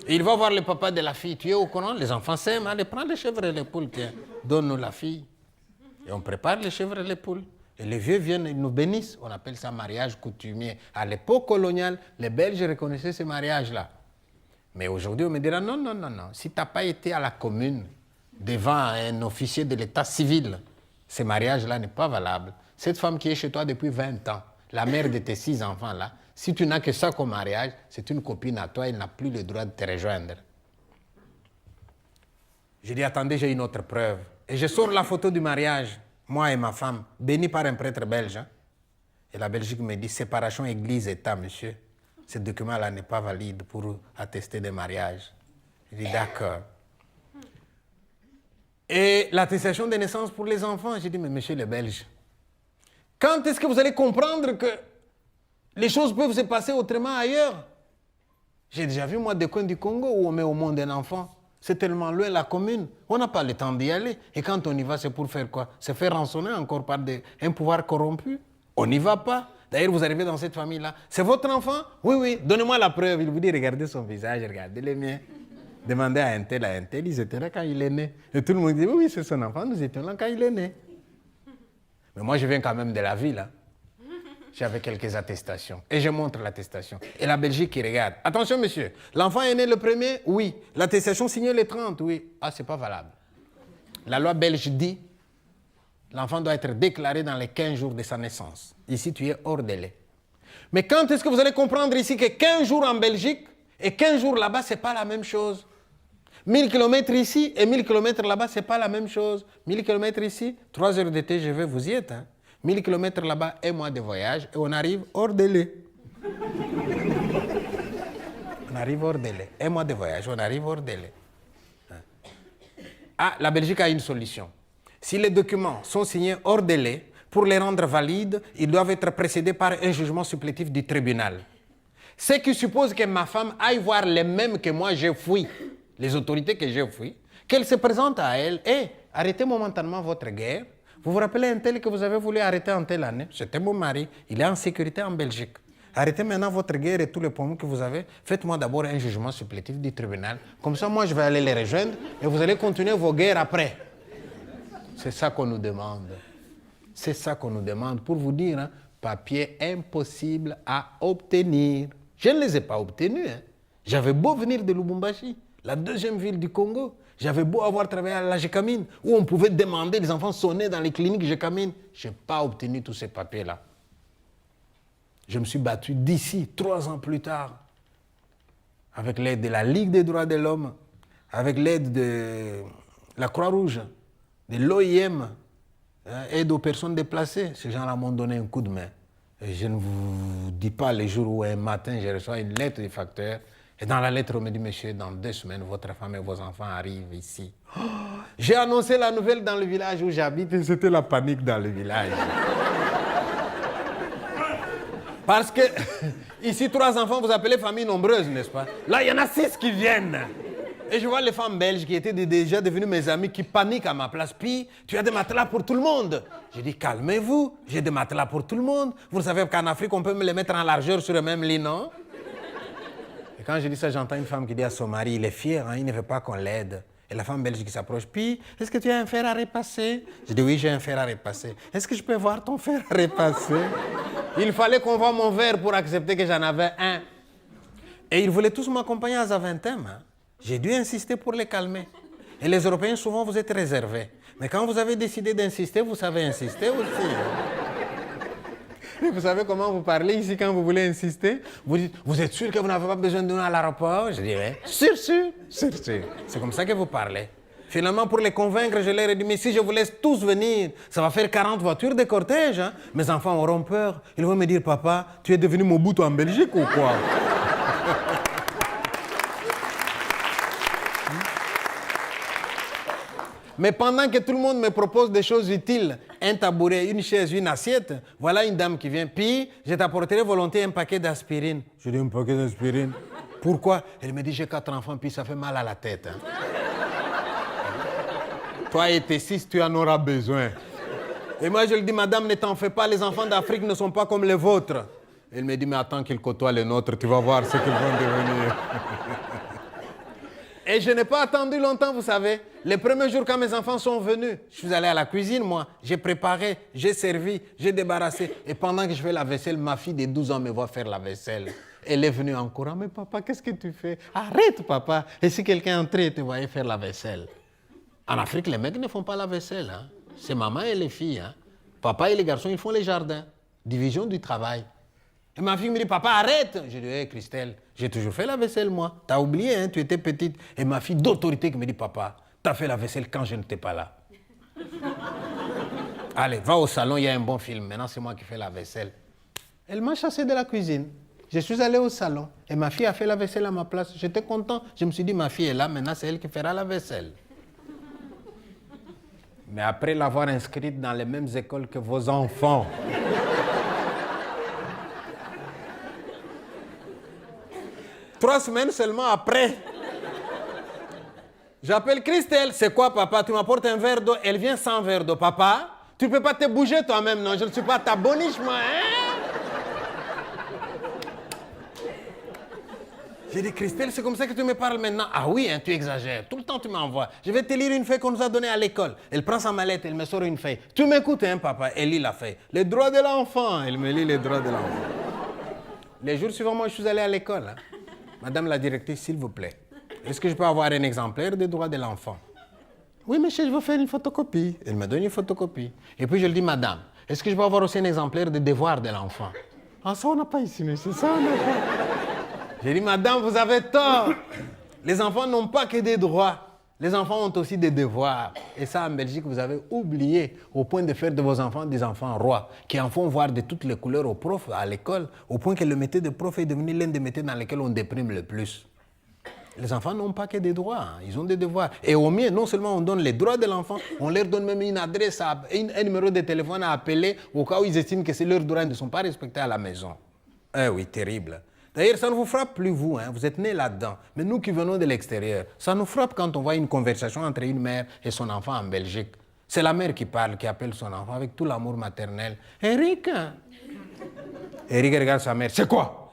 [SPEAKER 1] Et il va voir le papa de la fille. Tu es au courant? Les enfants s'aiment. Allez, prends les chèvres et les poules. Tiens, donne-nous la fille. Et on prépare les chèvres et les poules. Et les vieux viennent, ils nous bénissent. On appelle ça mariage coutumier. À l'époque coloniale, les Belges reconnaissaient ce mariage-là. Mais aujourd'hui, on me dira, non, non, non, non. Si tu n'as pas été à la commune, devant un officier de l'état civil, ce mariage-là n'est pas valable. Cette femme qui est chez toi depuis 20 ans, la mère de tes 6 enfants-là, si tu n'as que ça comme mariage, c'est une copine à toi, elle n'a plus le droit de te rejoindre. Je dis, attendez, j'ai une autre preuve. Et je sors la photo du mariage, moi et ma femme, bénis par un prêtre belge. Hein. Et la Belgique me dit, séparation église-État, monsieur. Ce document-là n'est pas valide pour attester des mariages. Je dis, d'accord. Et l'attestation de naissance pour les enfants, j'ai dit, mais monsieur le Belge, quand est-ce que vous allez comprendre que les choses peuvent se passer autrement ailleurs? J'ai déjà vu, moi, des coins du Congo où on met au monde un enfant. C'est tellement loin, la commune. On n'a pas le temps d'y aller. Et quand on y va, c'est pour faire quoi? Se faire rançonner encore par un pouvoir corrompu? On n'y va pas. D'ailleurs, vous arrivez dans cette famille-là. C'est votre enfant? Oui, oui. Donnez-moi la preuve. Il vous dit, regardez son visage, regardez les miens. Demandez à un tel, ils étaient là quand il est né. Et tout le monde dit, oui, oui, c'est son enfant, nous étions là quand il est né. Mais moi, je viens quand même de la ville. Hein. J'avais quelques attestations. Et je montre l'attestation. Et la Belgique qui regarde. Attention, monsieur. L'enfant est né le 1er? Oui. L'attestation signée le 30? Oui. Ah, c'est pas valable. La loi belge dit, l'enfant doit être déclaré dans les 15 jours de sa naissance. Ici, tu es hors délai. Mais quand est-ce que vous allez comprendre ici que 15 jours en Belgique et 15 jours là-bas, ce n'est pas la même chose? 1000 km ici et 1000 km là-bas, ce n'est pas la même chose. 1000 km ici, 3 heures de TGV, vous y êtes. Hein? 1000 km là-bas, 1 mois de voyage et on arrive hors délai. On arrive hors délai. 1 mois de voyage, on arrive hors délai. Ah, la Belgique a une solution. Si les documents sont signés hors délai, pour les rendre valides, ils doivent être précédés par un jugement supplétif du tribunal. Ce qui suppose que ma femme aille voir les mêmes que moi j'ai fui, les autorités que j'ai fui, qu'elle se présente à elle et arrêtez momentanément votre guerre. Vous vous rappelez un tel que vous avez voulu arrêter en telle année? C'était mon mari, il est en sécurité en Belgique. Arrêtez maintenant votre guerre et tous les problèmes que vous avez. Faites-moi d'abord un jugement supplétif du tribunal. Comme ça, moi, je vais aller les rejoindre et vous allez continuer vos guerres après. C'est ça qu'on nous demande. C'est ça qu'on nous demande pour vous dire, hein, papier impossible à obtenir. Je ne les ai pas obtenus. Hein. J'avais beau venir de Lubumbashi, la deuxième ville du Congo. J'avais beau avoir travaillé à la Gécamine, où on pouvait demander, les enfants sonnaient dans les cliniques Gécamine. Je n'ai pas obtenu tous ces papiers-là. Je me suis battu d'ici, 3 ans plus tard, avec l'aide de la Ligue des droits de l'homme, avec l'aide de la Croix-Rouge, de l'OIM, aide aux personnes déplacées. Ces gens-là m'ont donné un coup de main. Et je ne vous dis pas les jours où un matin, je reçois une lettre du facteur. Et dans la lettre, on me dit, monsieur, dans 2 semaines, votre femme et vos enfants arrivent ici. Oh, j'ai annoncé la nouvelle dans le village où j'habite et c'était la panique dans le village. Parce que ici, 3 enfants, vous appelez famille nombreuse, n'est-ce pas? Là, il y en a 6 qui viennent. Et je vois les femmes belges qui étaient déjà devenues mes amies, qui paniquent à ma place. Puis, tu as des matelas pour tout le monde. J'ai dit, calmez-vous, j'ai des matelas pour tout le monde. Vous savez qu'en Afrique, on peut me les mettre en largeur sur le même lit, non? Et quand je dis ça, j'entends une femme qui dit à son mari, il est fier, hein, il ne veut pas qu'on l'aide. Et la femme belge qui s'approche, puis, est-ce que tu as un fer à repasser? Je dis, oui, j'ai un fer à repasser. Est-ce que je peux voir ton fer à repasser? Il fallait qu'on voie mon verre pour accepter que j'en avais un. Et ils voulaient tous m'accompagner à Zaventem. Hein. J'ai dû insister pour les calmer. Et les Européens, souvent, vous êtes réservés. Mais quand vous avez décidé d'insister, vous savez insister aussi. Et vous savez comment vous parlez ici quand vous voulez insister? Vous dites, vous êtes sûr que vous n'avez pas besoin de nous à l'aéroport? Je dis, oui. Sûr. C'est comme ça que vous parlez. Finalement, pour les convaincre, je leur ai dit, mais si je vous laisse tous venir, ça va faire 40 voitures de cortège. Hein? Mes enfants auront peur. Ils vont me dire, papa, tu es devenu Mobutu en Belgique ou quoi? Mais pendant que tout le monde me propose des choses utiles, un tabouret, une chaise, une assiette, voilà une dame qui vient, puis je t'apporterai volontiers un paquet d'aspirine. Je dis, un paquet d'aspirine? Pourquoi? Elle me dit, j'ai 4 enfants, puis ça fait mal à la tête. Hein. Toi et tes 6, tu en auras besoin. Et moi, je lui dis, madame, ne t'en fais pas, les enfants d'Afrique ne sont pas comme les vôtres. Elle me dit, mais attends qu'ils côtoient les nôtres, tu vas voir ce qu'ils vont devenir. Et je n'ai pas attendu longtemps, vous savez. Les premiers jours, quand mes enfants sont venus, je suis allé à la cuisine, moi. J'ai préparé, j'ai servi, j'ai débarrassé. Et pendant que je fais la vaisselle, ma fille de 12 ans me voit faire la vaisselle. Elle est venue en courant. Mais papa, qu'est-ce que tu fais? Arrête, papa. Et si quelqu'un entrait et te voyait faire la vaisselle? En Afrique, les mecs ne font pas la vaisselle. Hein. C'est maman et les filles. Hein. Papa et les garçons, ils font les jardins. Division du travail. Et ma fille me dit, papa, arrête. Je dis, hé, Christelle, j'ai toujours fait la vaisselle, moi. T'as oublié, hein, tu étais petite. Et ma fille d'autorité qui me dit, papa, t'as fait la vaisselle quand je n'étais pas là. Allez, va au salon, il y a un bon film. Maintenant, c'est moi qui fais la vaisselle. Elle m'a chassé de la cuisine. Je suis allé au salon. Et ma fille a fait la vaisselle à ma place. J'étais content. Je me suis dit, ma fille est là, maintenant, c'est elle qui fera la vaisselle. Mais après l'avoir inscrite dans les mêmes écoles que vos enfants, trois semaines seulement après, j'appelle Christelle. C'est quoi, papa? Tu m'apportes un verre d'eau. Elle vient sans verre d'eau. Papa, tu ne peux pas te bouger toi-même, non? Je ne suis pas ta boniche, moi, hein? J'ai dit, Christelle, c'est comme ça que tu me parles maintenant? Ah oui, hein, tu exagères. Tout le temps, tu m'envoies. Je vais te lire une feuille qu'on nous a donnée à l'école. Elle prend sa mallette, elle me sort une feuille. Tu m'écoutes, hein, papa? Elle lit la feuille. Les droits de l'enfant. Elle me lit les droits de l'enfant. Les jours suivants, moi, je suis allé à l'école. Hein. Madame la directrice, s'il vous plaît, est-ce que je peux avoir un exemplaire des droits de l'enfant? Oui, monsieur, je veux faire une photocopie. Elle me donne une photocopie. Et puis, je lui dis, madame, est-ce que je peux avoir aussi un exemplaire des devoirs de l'enfant? Ah, ça, on n'a pas ici, monsieur. Ça, on n'a pas. J'ai dit, madame, vous avez tort. Les enfants n'ont pas que des droits. Les enfants ont aussi des devoirs. Et ça, en Belgique, vous avez oublié au point de faire de vos enfants des enfants rois, qui en font voir de toutes les couleurs aux profs à l'école, au point que le métier de prof est devenu l'un des métiers dans lesquels on déprime le plus. Les enfants n'ont pas que des droits, hein. Ils ont des devoirs. Et au mieux, non seulement on donne les droits de l'enfant, on leur donne même une adresse, un numéro de téléphone à appeler au cas où ils estiment que leurs droits ne sont pas respectés à la maison. Eh oui, terrible. D'ailleurs, ça ne vous frappe plus, vous. Hein? Vous êtes nés là-dedans. Mais nous qui venons de l'extérieur, ça nous frappe quand on voit une conversation entre une mère et son enfant en Belgique. C'est la mère qui parle, qui appelle son enfant avec tout l'amour maternel. Eric. Eric regarde sa mère. C'est quoi?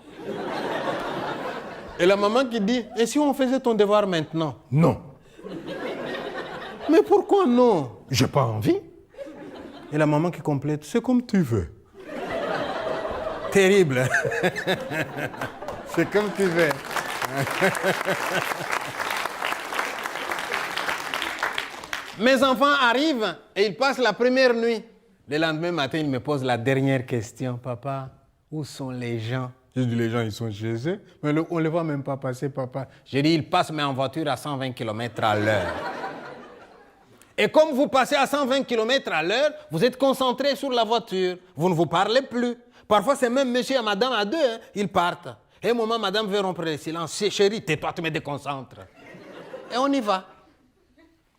[SPEAKER 1] Et la maman qui dit, et si on faisait ton devoir maintenant? Non. Mais pourquoi non? J'ai pas envie. Et la maman qui complète, c'est comme tu veux. Terrible. C'est comme tu veux. Mes enfants arrivent et ils passent la première nuit. Le lendemain matin, ils me posent la dernière question. Papa, où sont les gens? Je dis, les gens, ils sont chez eux. Mais on ne les voit même pas passer, papa. J'ai dit, ils passent, mais en voiture à 120 km à l'heure. Et comme vous passez à 120 km à l'heure, vous êtes concentré sur la voiture. Vous ne vous parlez plus. Parfois, c'est même monsieur et madame à deux, hein, ils partent. Et au moment, madame veut rompre le silence. Chérie, tais-toi, tu me déconcentres. Et on y va.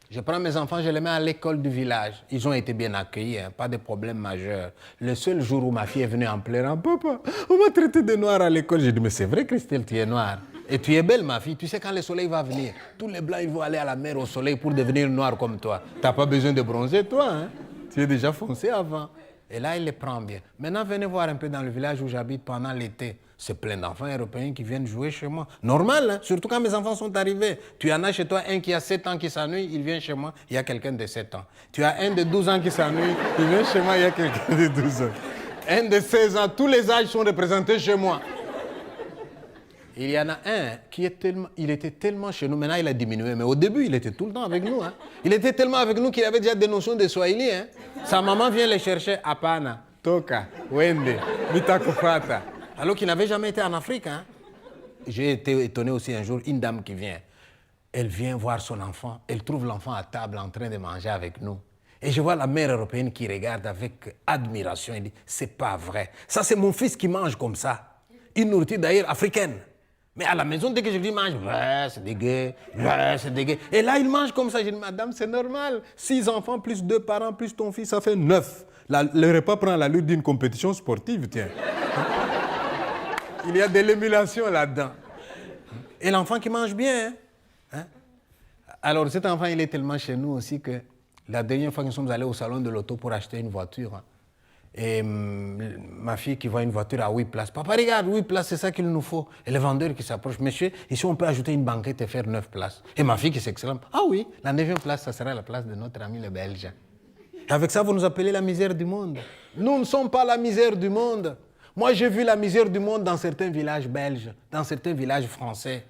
[SPEAKER 1] Je prends mes enfants, je les mets à l'école du village. Ils ont été bien accueillis, hein, pas de problème majeur. Le seul jour où ma fille est venue en pleurant, papa, on m'a traité de noir à l'école. J'ai dit, mais c'est vrai, Christelle, tu es noire. Et tu es belle, ma fille. Tu sais, quand le soleil va venir, tous les blancs, ils vont aller à la mer au soleil pour devenir noirs comme toi. Tu n'as pas besoin de bronzer, toi. Hein? Tu es déjà foncé avant. Et là, il les prend bien. Maintenant, venez voir un peu dans le village où j'habite pendant l'été. C'est plein d'enfants européens qui viennent jouer chez moi. Normal, hein? Surtout quand mes enfants sont arrivés. Tu en as chez toi un qui a 7 ans qui s'ennuie, il vient chez moi, il y a quelqu'un de 7 ans. Tu as un de 12 ans qui s'ennuie, il vient chez moi, il y a quelqu'un de 12 ans. Un de 16 ans, tous les âges sont représentés chez moi. Il y en a un qui était tellement chez nous, maintenant il a diminué, mais au début il était tout le temps avec nous. Hein. Il était tellement avec nous qu'il avait déjà des notions de Swahili. Hein. Sa maman vient les chercher à Pana, Toka, Wende, Mitakufata. Alors qu'il n'avait jamais été en Afrique. Hein. J'ai été étonné aussi un jour, une dame qui vient. Elle vient voir son enfant, elle trouve l'enfant à table en train de manger avec nous. Et je vois la mère européenne qui regarde avec admiration. Elle dit, c'est pas vrai. Ça c'est mon fils qui mange comme ça. Une nourriture d'ailleurs africaine. Mais à la maison, dès que je lui mange, ouais, c'est dégueu, ouais, c'est dégueu. Et là, il mange comme ça. Je dis, madame, c'est normal. 6 enfants, plus 2 parents, plus ton fils, ça fait 9. Le repas prend la lutte d'une compétition sportive, tiens. Il y a de l'émulation là-dedans. Et l'enfant qui mange bien. Hein? Alors, cet enfant, il est tellement chez nous aussi que la dernière fois que nous sommes allés au salon de l'auto pour acheter une voiture, hein, et ma fille qui voit une voiture à 8 places. Papa, regarde, 8 places, c'est ça qu'il nous faut. Et le vendeur qui s'approche. Monsieur, ici, on peut ajouter une banquette et faire 9 places. Et ma fille qui s'exclame. Ah oui, la 9e place, ça sera la place de notre ami le Belge. Et avec ça, vous nous appelez la misère du monde. Nous ne sommes pas la misère du monde. Moi, j'ai vu la misère du monde dans certains villages belges, dans certains villages français.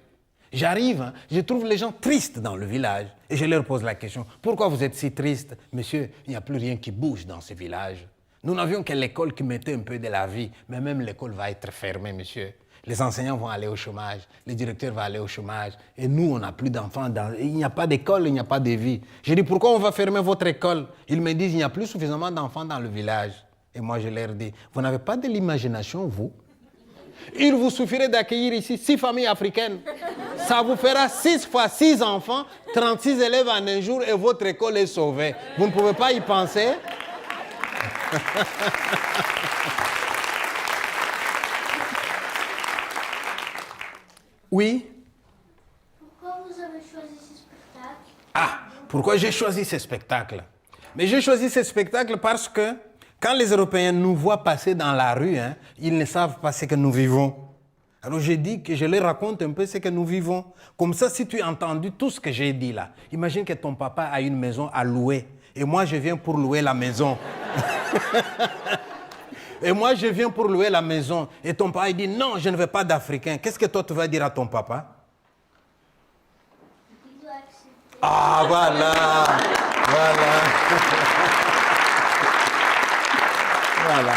[SPEAKER 1] J'arrive, hein, je trouve les gens tristes dans le village. Et je leur pose la question. Pourquoi vous êtes si triste? Monsieur, il n'y a plus rien qui bouge dans ces villages. Nous n'avions que l'école qui mettait un peu de la vie, mais même l'école va être fermée, monsieur. Les enseignants vont aller au chômage, les directeurs vont aller au chômage, et nous, on n'a plus d'enfants. Il n'y a pas d'école, il n'y a pas de vie. J'ai dit, pourquoi on va fermer votre école? Ils me disent, il n'y a plus suffisamment d'enfants dans le village. Et moi, je leur dis, vous n'avez pas de l'imagination, vous? Il vous suffirait d'accueillir ici 6 familles africaines. Ça vous fera 6 fois 6 enfants, 36 élèves en un jour, et votre école est sauvée. Vous ne pouvez pas y penser? Oui.
[SPEAKER 3] Pourquoi vous avez choisi ce spectacle?
[SPEAKER 1] Ah, pourquoi j'ai choisi ce spectacle? Mais j'ai choisi ce spectacle parce que quand les Européens nous voient passer dans la rue, hein, ils ne savent pas ce que nous vivons. Alors j'ai dit que je leur raconte un peu ce que nous vivons. Comme ça, si tu as entendu tout ce que j'ai dit là, imagine que ton papa a une maison à louer. Et moi, je viens pour louer la maison. Et moi, je viens pour louer la maison. Et ton papa, il dit, non, je ne veux pas d'Africain. Qu'est-ce que toi, tu vas dire à ton papa?
[SPEAKER 3] Il doit accepter.
[SPEAKER 1] Ah, voilà. Voilà. Voilà.